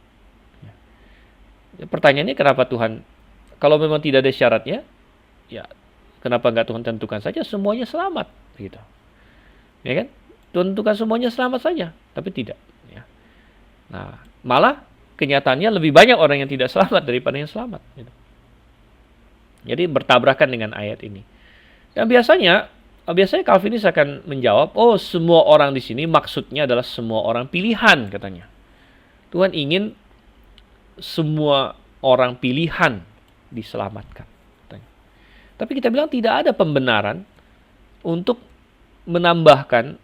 Pertanyaannya, kenapa Tuhan, kalau memang tidak ada syaratnya, ya kenapa nggak Tuhan tentukan saja semuanya selamat, gitu? Ya kan? Tuhan tentukan semuanya selamat saja, tapi tidak. Ya. Nah, malah kenyataannya lebih banyak orang yang tidak selamat daripada yang selamat. Gitu. Jadi bertabrakan dengan ayat ini. Dan biasanya Calvinis akan menjawab, oh semua orang di sini maksudnya adalah semua orang pilihan, katanya. Tuhan ingin semua orang pilihan diselamatkan. Tapi kita bilang tidak ada pembenaran untuk menambahkan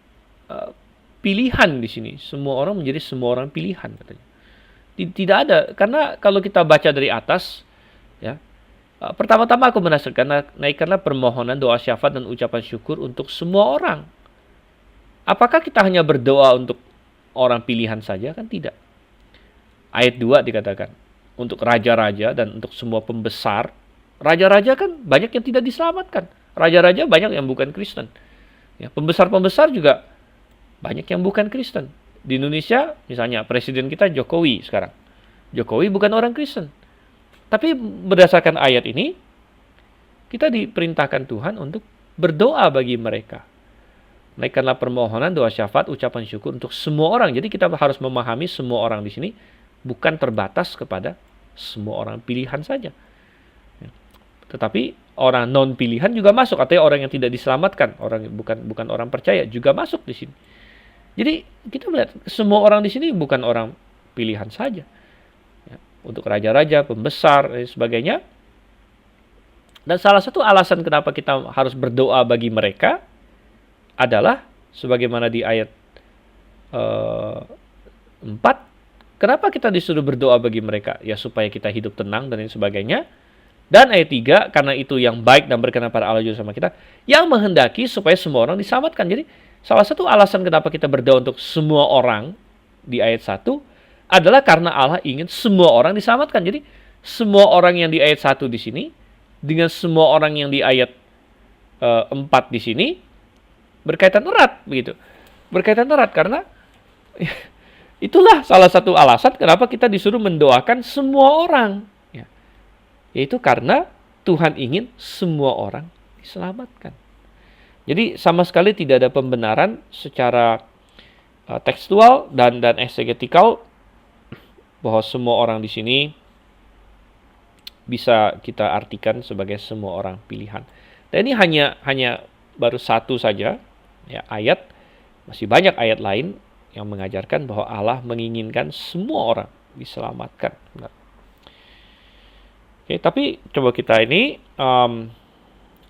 pilihan di sini. Semua orang menjadi semua orang pilihan, katanya. Tidak ada, karena kalau kita baca dari atas, ya, pertama-tama aku menasihkan naikkanlah permohonan, doa syafaat dan ucapan syukur untuk semua orang. Apakah kita hanya berdoa untuk orang pilihan saja? Kan tidak. Ayat 2 dikatakan, untuk raja-raja dan untuk semua pembesar. Raja-raja kan banyak yang tidak diselamatkan. Raja-raja banyak yang bukan Kristen. Ya, pembesar-pembesar juga banyak yang bukan Kristen. Di Indonesia, misalnya presiden kita Jokowi sekarang. Jokowi bukan orang Kristen. Tapi berdasarkan ayat ini, kita diperintahkan Tuhan untuk berdoa bagi mereka. Naikkanlah permohonan, doa syafaat, ucapan syukur untuk semua orang. Jadi kita harus memahami semua orang di sini bukan terbatas kepada semua orang pilihan saja. Tetapi orang non pilihan juga masuk, artinya orang yang tidak diselamatkan, orang bukan orang percaya juga masuk di sini. Jadi kita melihat semua orang di sini bukan orang pilihan saja. Ya, untuk raja-raja, pembesar dan sebagainya. Dan salah satu alasan kenapa kita harus berdoa bagi mereka adalah sebagaimana di ayat 4, kenapa kita disuruh berdoa bagi mereka? Ya supaya kita hidup tenang dan lain sebagainya. Dan ayat 3, karena itu yang baik dan berkenan pada Allah juga sama kita, yang menghendaki supaya semua orang diselamatkan. Jadi, salah satu alasan kenapa kita berdoa untuk semua orang di ayat 1 adalah karena Allah ingin semua orang diselamatkan. Jadi, semua orang yang di ayat 1 di sini, dengan semua orang yang di ayat 4 di sini, berkaitan erat, begitu. Berkaitan erat, karena itulah salah satu alasan kenapa kita disuruh mendoakan semua orang. Yaitu karena Tuhan ingin semua orang diselamatkan. Jadi sama sekali tidak ada pembenaran secara tekstual dan eksegetikal bahwa semua orang di sini bisa kita artikan sebagai semua orang pilihan. Dan ini hanya baru satu saja ya, ayat. Masih banyak ayat lain yang mengajarkan bahwa Allah menginginkan semua orang diselamatkan. Oke, tapi coba kita ini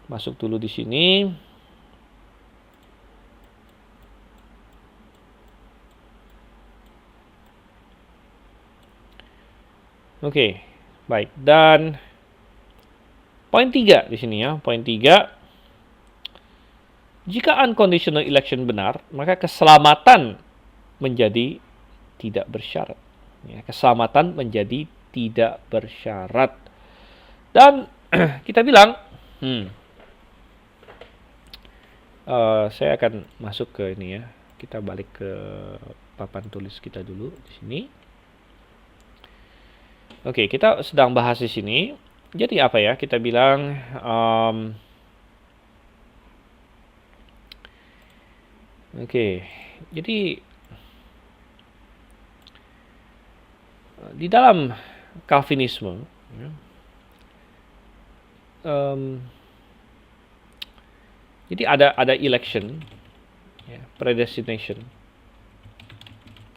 masuk dulu di sini. Oke, baik. Dan poin 3 di sini ya, poin 3. Jika unconditional election benar, maka keselamatan menjadi tidak bersyarat. Ya, keselamatan menjadi tidak bersyarat. Dan kita bilang, saya akan masuk ke ini ya. Kita balik ke papan tulis kita dulu di sini. Oke, kita sedang bahas di sini. Jadi apa ya? Kita bilang, jadi di dalam Calvinisme. Jadi ada election, ya, predestination,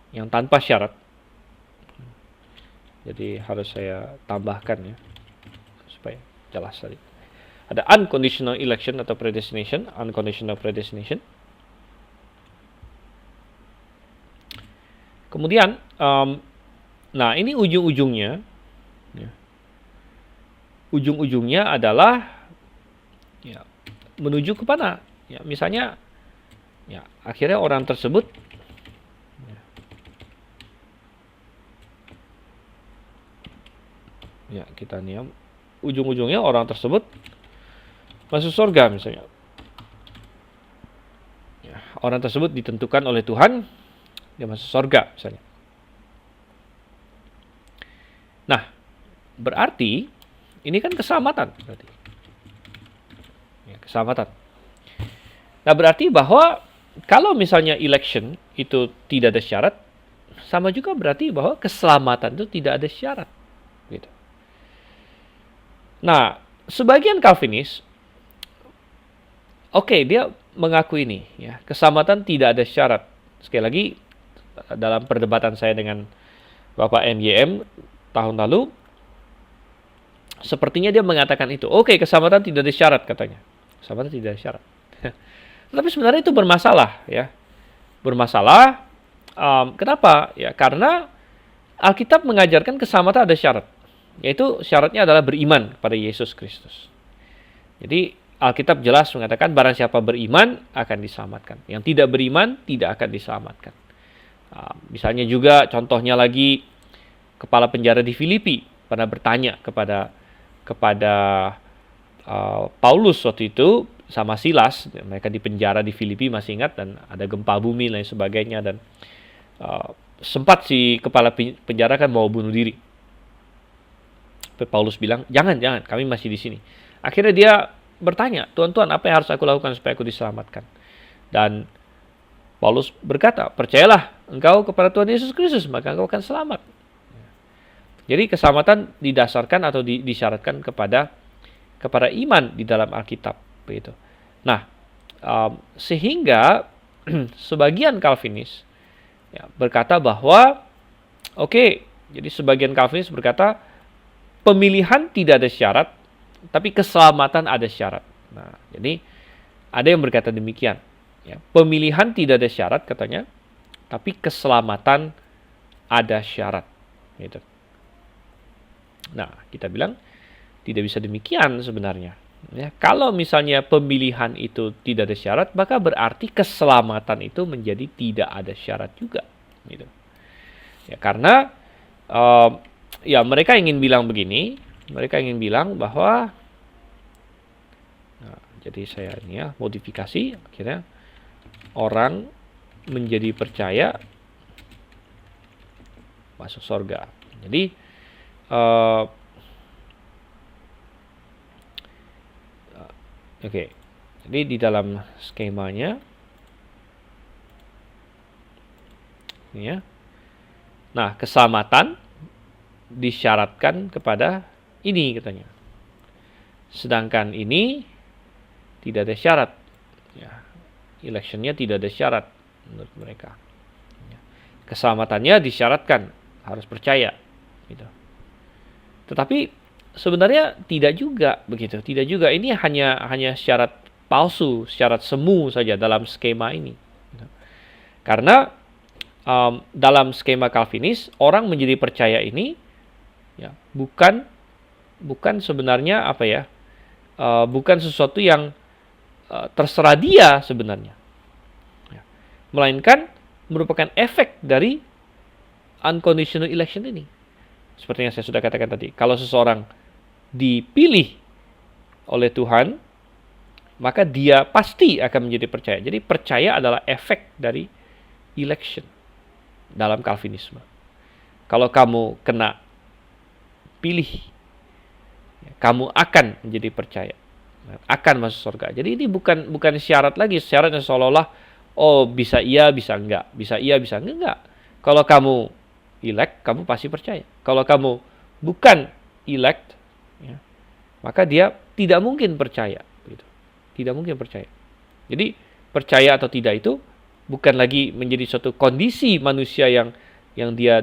yang tanpa syarat. Jadi harus saya tambahkan ya, supaya jelas tadi. Ada unconditional election atau predestination, unconditional predestination. Kemudian, nah ini ujung-ujungnya, ya, ujung-ujungnya adalah ya, menuju ke mana? Ya, misalnya, ya akhirnya orang tersebut ya kita niam, ujung-ujungnya orang tersebut masuk surga misalnya. Ya, orang tersebut ditentukan oleh Tuhan dia masuk surga misalnya. Nah, berarti ini kan keselamatan berarti. Ya, keselamatan. Nah, berarti bahwa kalau misalnya election itu tidak ada syarat, sama juga berarti bahwa keselamatan itu tidak ada syarat. Gitu. Nah, sebagian Calvinis, oke, dia mengaku ini, ya, keselamatan tidak ada syarat. Sekali lagi, dalam perdebatan saya dengan Bapak MYM tahun lalu, sepertinya dia mengatakan itu. Oke, keselamatan tidak ada syarat katanya. Keselamatan tidak ada syarat. Tapi sebenarnya itu bermasalah, ya. Bermasalah. Kenapa? Ya, karena Alkitab mengajarkan keselamatan ada syarat, yaitu syaratnya adalah beriman kepada Yesus Kristus. Jadi Alkitab jelas mengatakan barang siapa beriman akan diselamatkan. Yang tidak beriman tidak akan diselamatkan. Misalnya juga contohnya lagi kepala penjara di Filipi pernah bertanya kepada Paulus waktu itu sama Silas. Mereka di penjara di Filipi, masih ingat, dan ada gempa bumi dan lain sebagainya, dan sempat si kepala penjara kan mau bunuh diri. Paulus bilang, jangan, kami masih di sini. Akhirnya dia bertanya, Tuhan, apa yang harus aku lakukan supaya aku diselamatkan? Dan Paulus berkata, percayalah engkau kepada Tuhan Yesus Kristus, maka engkau akan selamat. Jadi keselamatan didasarkan atau disyaratkan kepada iman di dalam Alkitab, begitu. Nah, sehingga sebagian Calvinis berkata bahwa jadi sebagian Calvinis berkata pemilihan tidak ada syarat, tapi keselamatan ada syarat. Nah, jadi ada yang berkata demikian. Pemilihan tidak ada syarat katanya, tapi keselamatan ada syarat. Gitu. Nah, kita bilang tidak bisa demikian sebenarnya. Kalau misalnya pemilihan itu tidak ada syarat, maka berarti keselamatan itu menjadi tidak ada syarat juga. Gitu. Karena mereka ingin bilang begini, mereka ingin bilang bahwa, jadi saya ini modifikasi, akhirnya orang menjadi percaya masuk surga. Jadi jadi di dalam skemanya nah, keselamatan disyaratkan kepada ini katanya. Sedangkan ini tidak ada syarat. Electionnya tidak ada syarat menurut mereka. Keselamatannya disyaratkan, harus percaya. Gitu. Tetapi sebenarnya tidak juga begitu. Tidak juga. Ini hanya syarat palsu, syarat semu saja dalam skema ini. Gitu. Karena dalam skema Calvinis, orang menjadi percaya ini bukan sebenarnya bukan sesuatu yang terserah dia sebenarnya, melainkan merupakan efek dari unconditional election ini. Seperti yang saya sudah katakan tadi, kalau seseorang dipilih oleh Tuhan, maka dia pasti akan menjadi percaya. Jadi percaya adalah efek dari election dalam Calvinisme. Kalau kamu kena pilih, kamu akan menjadi percaya, akan masuk surga. Jadi ini bukan syarat lagi. Syaratnya seolah-olah bisa iya, bisa enggak. Bisa iya, bisa enggak. Kalau kamu elect, kamu pasti percaya. Kalau kamu bukan elect, maka dia tidak mungkin percaya. Gitu. Tidak mungkin percaya. Jadi percaya atau tidak itu bukan lagi menjadi suatu kondisi manusia yang dia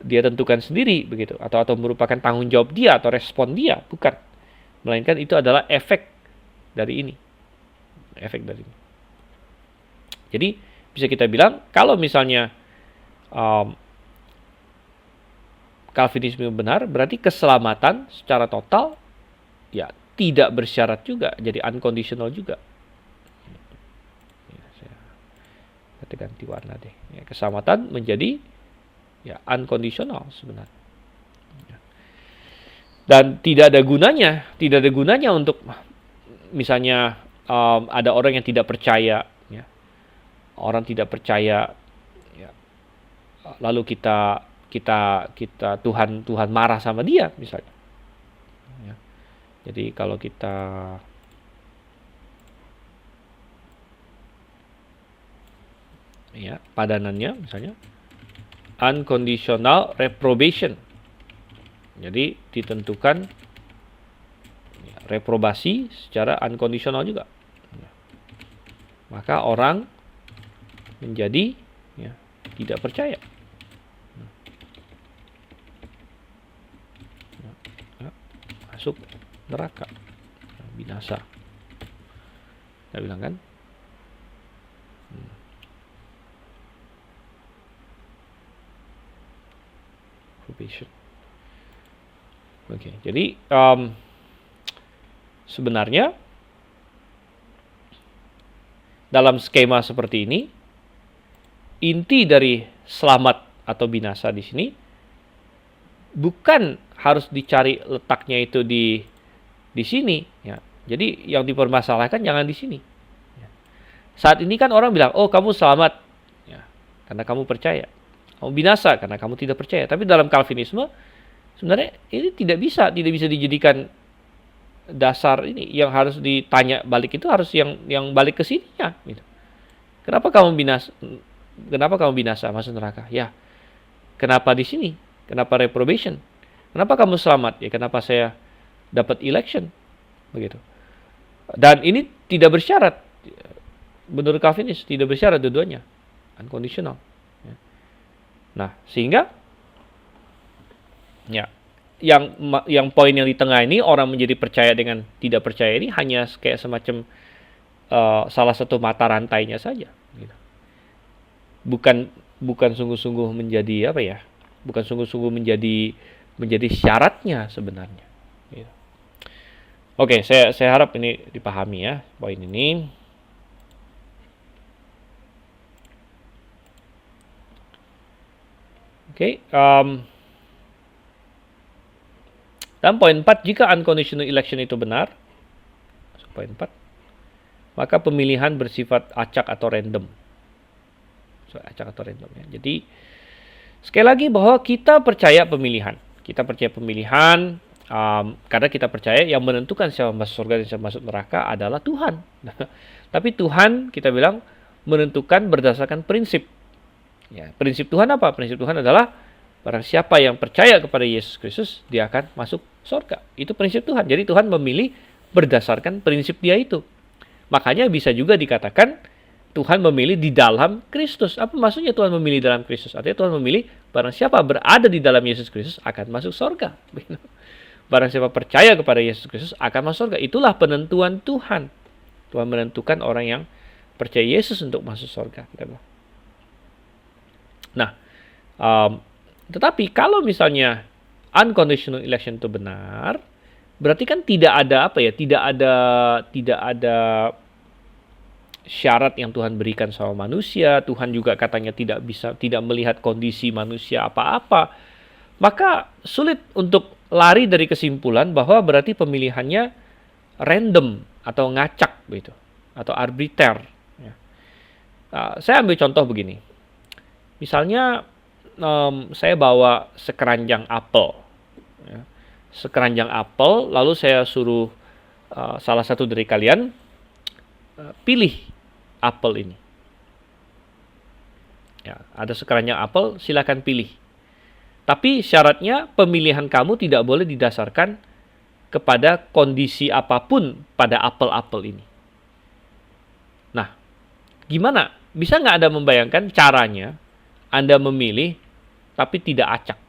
tentukan sendiri begitu, atau merupakan tanggung jawab dia atau respon dia, bukan. Melainkan itu adalah efek dari ini. Efek dari ini. Jadi bisa kita bilang kalau misalnya Calvinisme benar, berarti keselamatan secara total tidak bersyarat juga, jadi unconditional juga. Kita ganti warna deh. Keselamatan menjadi unconditional sebenarnya. Dan tidak ada gunanya untuk misalnya ada orang yang tidak percaya, orang tidak percaya, lalu kita Tuhan marah sama dia misalnya. Jadi kalau kita padanannya misalnya unconditional reprobation. Jadi ditentukan reprobasi secara unconditional juga. Maka orang menjadi tidak percaya. Masuk neraka, binasa. Kita bilang kan? reprobation. Oke, jadi sebenarnya dalam skema seperti ini, inti dari selamat atau binasa di sini bukan harus dicari letaknya itu di sini, ya. Jadi yang dipermasalahkan jangan di sini. Ya. Saat ini kan orang bilang, oh kamu selamat, ya, karena kamu percaya. Kamu binasa karena kamu tidak percaya. Tapi dalam Calvinisme sebenarnya ini tidak bisa dijadikan dasar ini. Yang harus ditanya balik itu harus yang balik ke sininya. Gitu. Kenapa kamu binasa? Kenapa kamu binasa masuk neraka? Ya, kenapa di sini? Kenapa reprobation? Kenapa kamu selamat? Ya, kenapa saya dapat election? Begitu. Dan ini tidak bersyarat. Menurut Calvinis tidak bersyarat dua-duanya. Unconditional. Ya. Nah, sehingga ya, yang poin yang di tengah ini orang menjadi percaya dengan tidak percaya ini hanya kayak semacam salah satu mata rantainya saja. Gitu. Bukan sungguh-sungguh menjadi apa ya? Bukan sungguh-sungguh menjadi syaratnya sebenarnya. Gitu. Oke, saya harap ini dipahami ya poin ini. Oke, dan poin 4, jika unconditional election itu benar, poin 4, maka pemilihan bersifat acak atau random. Acak atau random ya. Jadi sekali lagi bahwa kita percaya pemilihan. Kita percaya pemilihan karena kita percaya yang menentukan siapa masuk surga dan siapa masuk neraka adalah Tuhan. Tapi Tuhan kita bilang menentukan berdasarkan prinsip. Ya, prinsip Tuhan apa? Prinsip Tuhan adalah barang siapa yang percaya kepada Yesus Kristus, dia akan masuk surga. Itu prinsip Tuhan. Jadi Tuhan memilih berdasarkan prinsip dia itu. Makanya bisa juga dikatakan Tuhan memilih di dalam Kristus. Apa maksudnya Tuhan memilih dalam Kristus? Artinya Tuhan memilih barang siapa berada di dalam Yesus Kristus akan masuk surga. Barang siapa percaya kepada Yesus Kristus akan masuk surga. Itulah penentuan Tuhan. Tuhan menentukan orang yang percaya Yesus untuk masuk surga. Nah, tetapi kalau misalnya unconditional election itu benar, berarti kan tidak ada apa ya? Tidak ada syarat yang Tuhan berikan sama manusia. Tuhan juga katanya tidak melihat kondisi manusia apa-apa. Maka sulit untuk lari dari kesimpulan bahwa berarti pemilihannya random atau ngacak gitu, atau arbiter. Ya. Saya ambil contoh begini. Misalnya saya bawa sekeranjang apel, ya. Sekeranjang apel, lalu saya suruh salah satu dari kalian pilih apel ini. Ya, ada sekeranjang apel, silakan pilih. Tapi syaratnya pemilihan kamu tidak boleh didasarkan kepada kondisi apapun pada apel-apel ini. Nah, gimana? Bisa nggak Anda membayangkan caranya Anda memilih tapi tidak acak?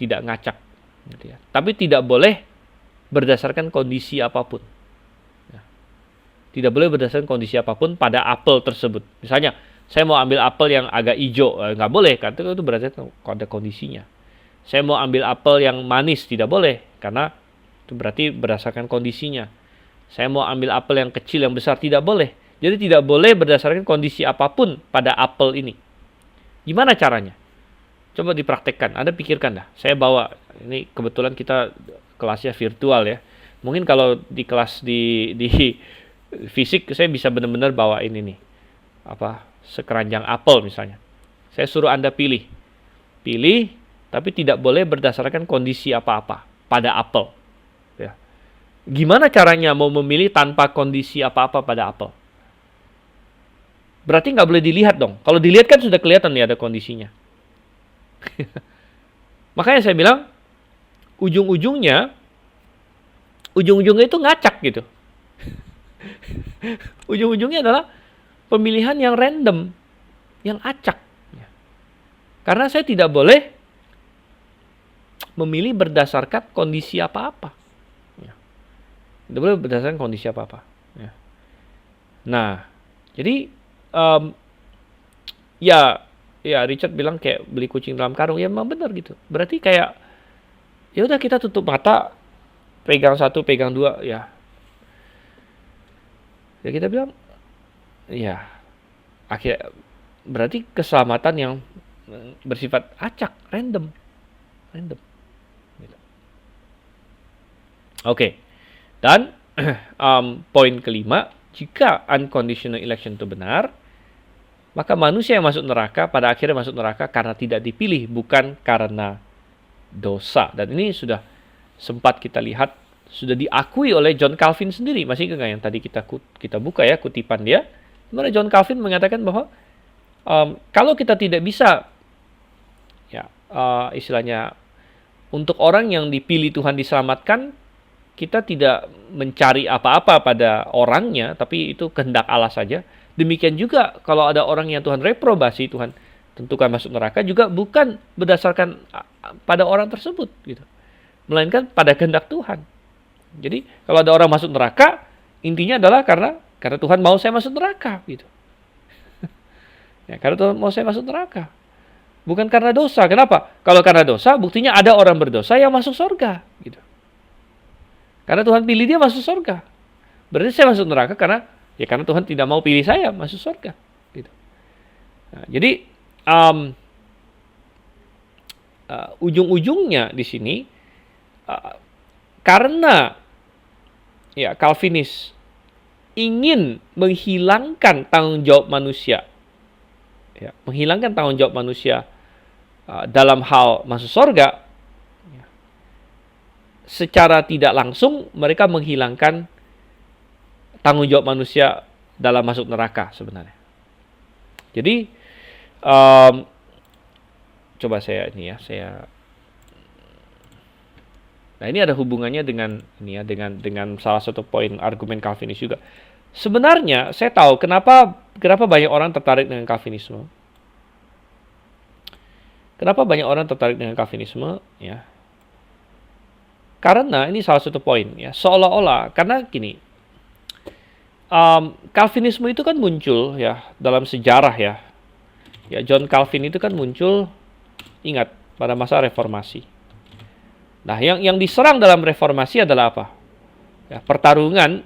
Tidak ngacak. Tapi tidak boleh berdasarkan kondisi apapun. Tidak boleh berdasarkan kondisi apapun pada apel tersebut. Misalnya, saya mau ambil apel yang agak hijau, nggak boleh, karena itu berdasarkan pada kondisinya. Saya mau ambil apel yang manis, tidak boleh, karena itu berarti berdasarkan kondisinya. Saya mau ambil apel yang kecil, yang besar, tidak boleh. Jadi tidak boleh berdasarkan kondisi apapun pada apel ini. Gimana caranya? Coba dipraktekkan, Anda pikirkan dah. Saya bawa, ini kebetulan kita kelasnya virtual ya. Mungkin kalau di kelas di fisik, saya bisa benar-benar bawa ini nih. Sekeranjang apel misalnya. Saya suruh Anda pilih, tapi tidak boleh berdasarkan kondisi apa-apa pada apel. Ya. Gimana caranya mau memilih tanpa kondisi apa-apa pada apel? Berarti nggak boleh dilihat dong. Kalau dilihat kan sudah kelihatan nih ada kondisinya. Makanya saya bilang, ujung-ujungnya itu ngacak gitu. Ujung-ujungnya adalah pemilihan yang random, yang acak. Karena saya tidak boleh memilih berdasarkan kondisi apa-apa. Tidak boleh berdasarkan kondisi apa-apa. Nah, jadi ya ya Richard bilang kayak beli kucing dalam karung, ya memang benar gitu. Berarti kayak ya udah kita tutup mata, pegang satu, pegang dua, ya. Ya kita bilang, ya akhirnya berarti keselamatan yang bersifat acak, random. Gitu. Oke. Dan poin kelima, jika unconditional election itu benar, maka manusia yang masuk neraka pada akhirnya masuk neraka karena tidak dipilih, bukan karena dosa. Dan ini sudah sempat kita lihat, sudah diakui oleh John Calvin sendiri. Masih ingat yang tadi kita buka ya kutipan dia. Dimana John Calvin mengatakan bahwa kalau kita tidak bisa, ya istilahnya untuk orang yang dipilih Tuhan diselamatkan, kita tidak mencari apa-apa pada orangnya, tapi itu kehendak Allah saja. Demikian juga kalau ada orang yang Tuhan reprobasi, Tuhan tentukan masuk neraka, juga bukan berdasarkan pada orang tersebut, gitu, melainkan pada kehendak Tuhan. Jadi kalau ada orang masuk neraka, intinya adalah karena Tuhan mau saya masuk neraka, gitu. Ya, karena Tuhan mau saya masuk neraka, bukan karena dosa. Kenapa? Kalau karena dosa, buktinya ada orang berdosa yang masuk surga, gitu. Karena Tuhan pilih dia masuk surga. Berarti saya masuk neraka karena Tuhan tidak mau pilih saya masuk surga. Gitu. Nah, jadi ujung-ujungnya di sini karena ya Calvinis ingin menghilangkan tanggung jawab manusia, ya, menghilangkan tanggung jawab manusia dalam hal masuk surga. Secara tidak langsung mereka menghilangkan tanggung jawab manusia dalam masuk neraka sebenarnya. Jadi coba saya nah ini ada hubungannya dengan ini ya, dengan salah satu poin argumen Calvinis juga. Sebenarnya saya tahu kenapa banyak orang tertarik dengan Calvinisme. Kenapa banyak orang tertarik dengan Calvinisme, ya? Karena ini salah satu poin ya, seolah-olah karena gini, Calvinisme itu kan muncul ya dalam sejarah ya. Ya John Calvin itu kan muncul, ingat, pada masa reformasi. Nah, yang diserang dalam reformasi adalah apa? Ya, pertarungan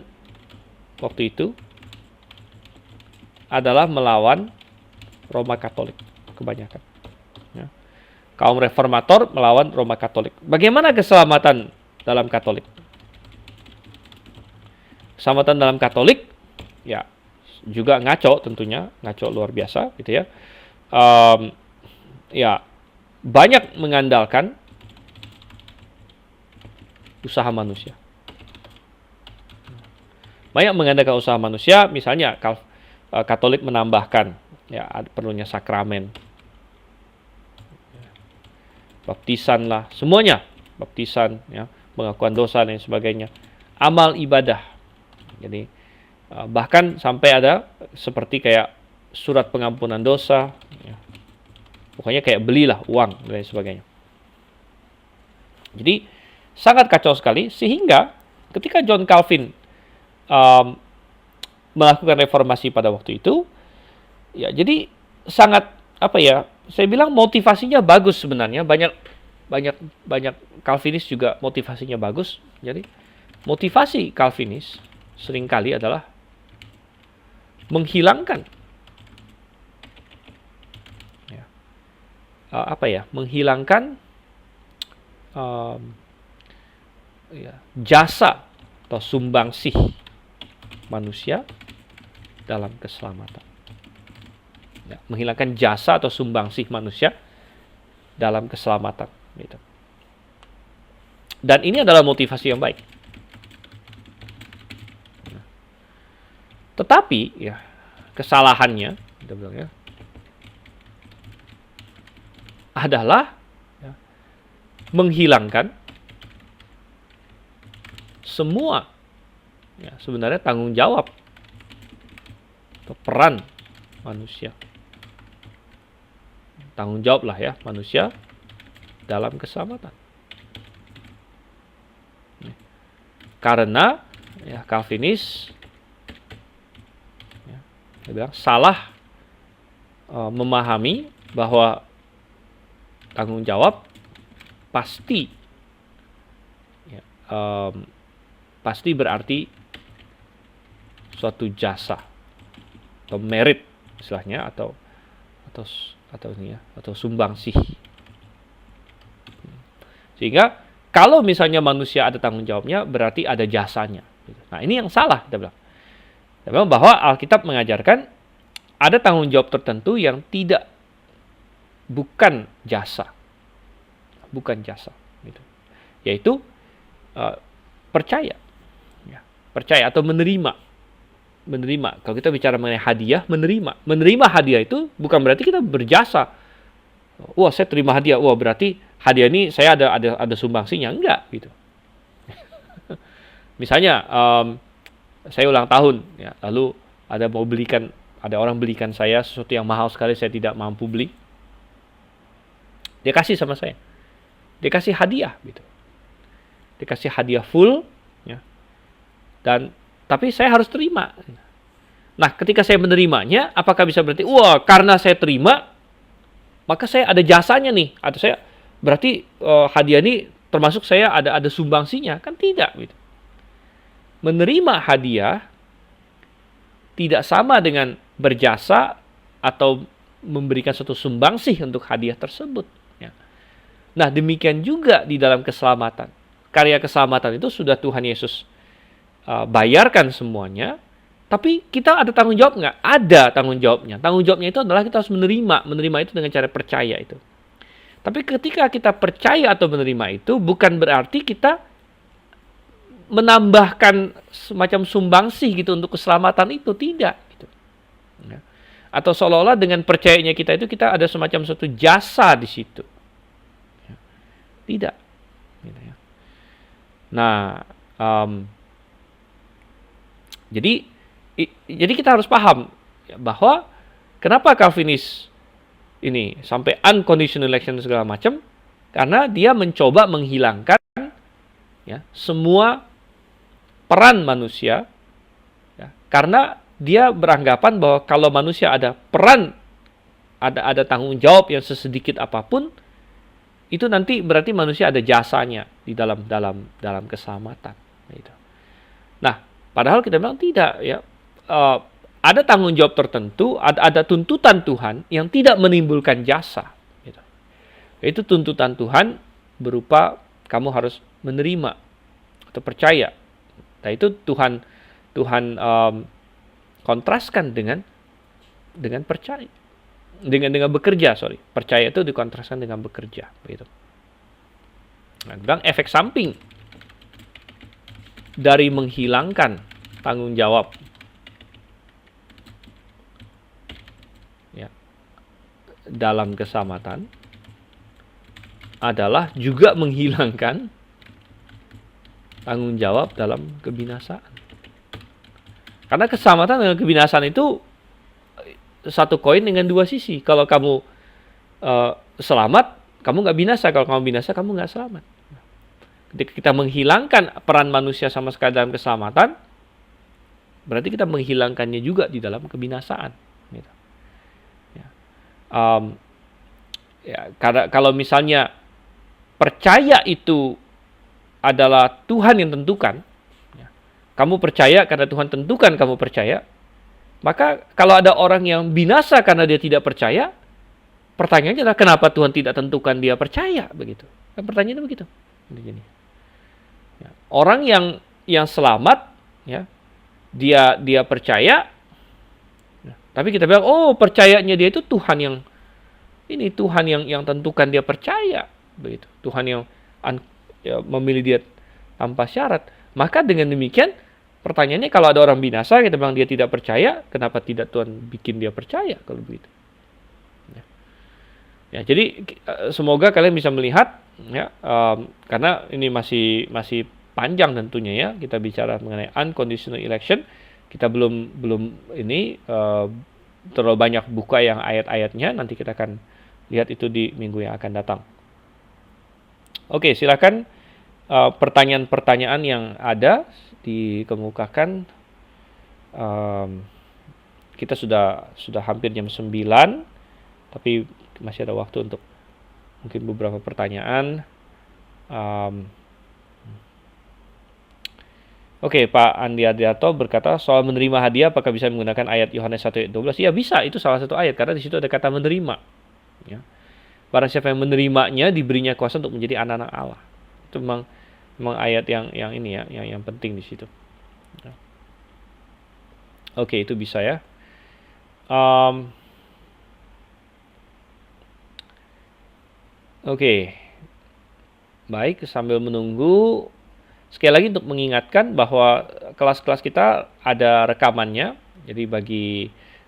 waktu itu adalah melawan Roma Katolik kebanyakan. Ya. Kaum reformator melawan Roma Katolik. Bagaimana keselamatan dalam Katolik? Keselamatan dalam Katolik, ya juga ngaco tentunya, ngaco luar biasa, gitu ya. Ya banyak mengandalkan usaha manusia. Banyak mengandalkan usaha manusia, misalnya Katolik menambahkan, ya perlunya sakramen, baptisan lah, semuanya, baptisan, ya, pengakuan dosa dan sebagainya, amal ibadah. Jadi bahkan sampai ada seperti kayak surat pengampunan dosa, ya. Pokoknya kayak belilah uang dan sebagainya. Jadi sangat kacau sekali, sehingga ketika John Calvin melakukan reformasi pada waktu itu, ya jadi sangat apa ya? Saya bilang motivasinya bagus sebenarnya, banyak Calvinis juga motivasinya bagus. Jadi motivasi Calvinis seringkali adalah menghilangkan menghilangkan jasa atau sumbangsih manusia dalam keselamatan. Ya, menghilangkan jasa atau sumbangsih manusia dalam keselamatan. Gitu. Dan ini adalah motivasi yang baik. Tetapi ya kesalahannya, kita bilang ya, adalah ya, menghilangkan semua ya, sebenarnya tanggung jawab atau peran manusia. Tanggung jawab lah ya manusia dalam keselamatan. Karena ya Calvinis ya, dia bilang salah memahami bahwa tanggung jawab pasti, ya, pasti berarti suatu jasa atau merit istilahnya, atau ini ya, atau sumbangsih. Sehingga kalau misalnya manusia ada tanggung jawabnya, berarti ada jasanya. Nah, ini yang salah kita bilang. Kita bilang bahwa Alkitab mengajarkan ada tanggung jawab tertentu yang bukan jasa, gitu. Yaitu percaya, ya, percaya atau menerima. Kalau kita bicara mengenai hadiah, menerima hadiah itu bukan berarti kita berjasa. Wah, saya terima hadiah, wah berarti hadiah ini saya ada sumbangsinya, enggak gitu. Misalnya saya ulang tahun, ya, lalu ada orang belikan saya sesuatu yang mahal sekali, saya tidak mampu beli. Dia kasih sama saya, dia kasih hadiah gitu, dia kasih hadiah full, ya, tapi saya harus terima. Nah, ketika saya menerimanya, apakah bisa berarti, wah, karena saya terima, maka saya ada jasanya nih, atau saya berarti hadiah ini termasuk saya ada sumbangsinya? Kan tidak gitu. Menerima hadiah tidak sama dengan berjasa atau memberikan suatu sumbangsih untuk hadiah tersebut. Ya. Nah, demikian juga di dalam keselamatan. Karya keselamatan itu sudah Tuhan Yesus bayarkan semuanya, tapi kita ada tanggung jawab nggak? Ada tanggung jawabnya. Tanggung jawabnya itu adalah kita harus menerima itu dengan cara percaya itu. Tapi ketika kita percaya atau menerima itu, bukan berarti kita menambahkan semacam sumbangsih gitu untuk keselamatan itu, tidak. Gitu. Ya. Atau seolah-olah dengan percayanya kita itu kita ada semacam suatu jasa di situ. Ya. Tidak. Gitu ya. Nah, jadi kita harus paham bahwa kenapa Calvinis ini sampai unconditional election segala macam, karena dia mencoba menghilangkan, ya, semua peran manusia, ya, karena dia beranggapan bahwa kalau manusia ada peran, ada tanggung jawab yang sesedikit apapun, itu nanti berarti manusia ada jasanya di dalam keselamatan. Gitu. Nah, padahal kita bilang tidak, ya. Ada tanggung jawab tertentu, ada tuntutan Tuhan yang tidak menimbulkan jasa. Gitu. Itu tuntutan Tuhan berupa kamu harus menerima atau percaya. Nah, itu Tuhan kontraskan dengan percaya, dengan bekerja. Percaya itu dikontraskan dengan bekerja. Gitu. Nah, bilang efek samping dari menghilangkan tanggung jawab, ya, dalam keselamatan adalah juga menghilangkan tanggung jawab dalam kebinasaan. Karena keselamatan dengan kebinasaan itu satu koin dengan dua sisi. Kalau kamu selamat, kamu nggak binasa. Kalau kamu binasa, kamu nggak selamat. Ketika kita menghilangkan peran manusia sama sekali dalam keselamatan, berarti kita menghilangkannya juga di dalam kebinasaan. Gitu. Ya. Karena kalau misalnya percaya itu adalah Tuhan yang tentukan, ya, kamu percaya karena Tuhan tentukan kamu percaya, maka kalau ada orang yang binasa karena dia tidak percaya, pertanyaannya adalah kenapa Tuhan tidak tentukan dia percaya, begitu. Kan pertanyaannya begitu. Ya. Orang yang selamat, ya, dia percaya, ya, tapi kita bilang, oh, percayanya dia itu Tuhan yang tentukan dia percaya, begitu. Tuhan yang memilih dia tanpa syarat. Maka dengan demikian, pertanyaannya kalau ada orang binasa, kita bilang dia tidak percaya, kenapa tidak Tuhan bikin dia percaya kalau begitu? Ya, jadi semoga kalian bisa melihat, ya, karena ini masih panjang tentunya, ya, kita bicara mengenai unconditional election, kita belum ini terlalu banyak buka yang ayat-ayatnya, nanti kita akan lihat itu di minggu yang akan datang. Oke, silakan pertanyaan-pertanyaan yang ada dikemukakan. Kita sudah hampir jam 9, tapi masih ada waktu untuk mungkin beberapa pertanyaan. Oke, Pak Andi Ardiarto berkata soal menerima hadiah apakah bisa menggunakan ayat Yohanes 1 ayat 12? Ya bisa, itu salah satu ayat karena di situ ada kata menerima. Ya. Barang siapa yang menerimanya diberinya kuasa untuk menjadi anak-anak Allah. Itu memang ayat yang ini ya, yang penting di situ. Ya. Oke, itu bisa ya. Oke. Baik, sambil menunggu, sekali lagi untuk mengingatkan bahwa kelas-kelas kita ada rekamannya. Jadi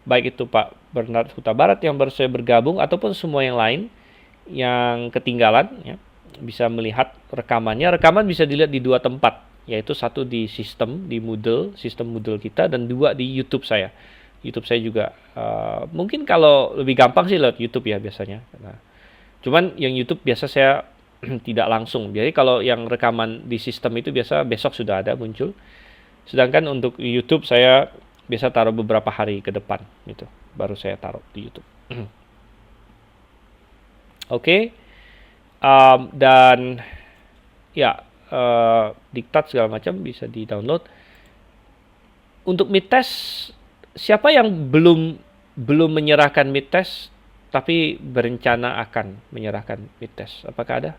baik itu Pak Bernard Huta Barat yang baru saya bergabung ataupun semua yang lain yang ketinggalan ya, bisa melihat rekamannya. Rekaman bisa dilihat di 2 tempat, yaitu satu di sistem sistem Moodle kita, dan 2 di YouTube saya. YouTube saya juga mungkin kalau lebih gampang sih lewat YouTube ya biasanya. Nah, cuman yang YouTube biasa saya tidak langsung. Jadi kalau yang rekaman di sistem itu biasa besok sudah ada muncul. Sedangkan untuk YouTube saya biasa taruh beberapa hari ke depan gitu. Baru saya taruh di YouTube. Oke. Dan ya diktat segala macam bisa di-download. Untuk mid test, siapa yang belum menyerahkan mid test tapi berencana akan menyerahkan mid test? Apakah ada?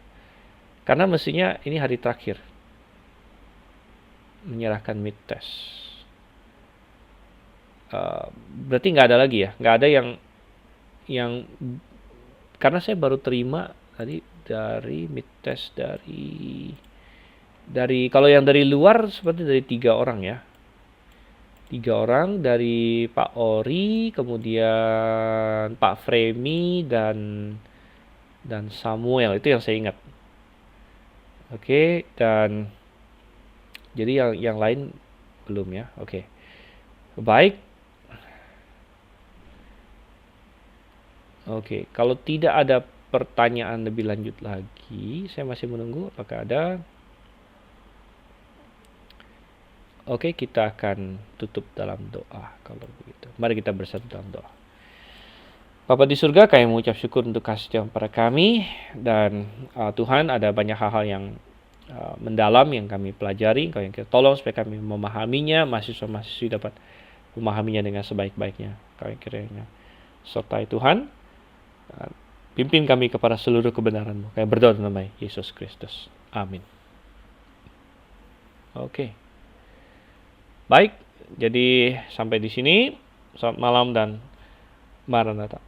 Karena mestinya ini hari terakhir menyerahkan mid test. Berarti nggak ada lagi ya? Nggak ada yang karena saya baru terima tadi dari mid test dari kalau yang dari luar seperti dari 3 orang ya. 3 orang dari Pak Ori, kemudian Pak Fremi dan Samuel, itu yang saya ingat. Oke, dan jadi yang lain belum ya. Oke. Baik. Oke, kalau tidak ada pertanyaan lebih lanjut lagi, saya masih menunggu apakah ada. Oke, kita akan tutup dalam doa kalau begitu. Mari kita bersatu dalam doa. Bapa di surga, kami mengucap syukur untuk kasih Tuhan pada kami, dan Tuhan ada banyak hal-hal yang mendalam yang kami pelajari. Kau yang kita tolong supaya kami memahaminya, mahasiswa-mahasiswi dapat memahaminya dengan sebaik-baiknya. Kau yang kiranya sertai Tuhan, pimpin kami kepada seluruh kebenaran-Mu. Kami berdoa dalam nama Yesus Kristus. Amin. Oke. Baik, jadi sampai di sini. Selamat malam dan Maranatha.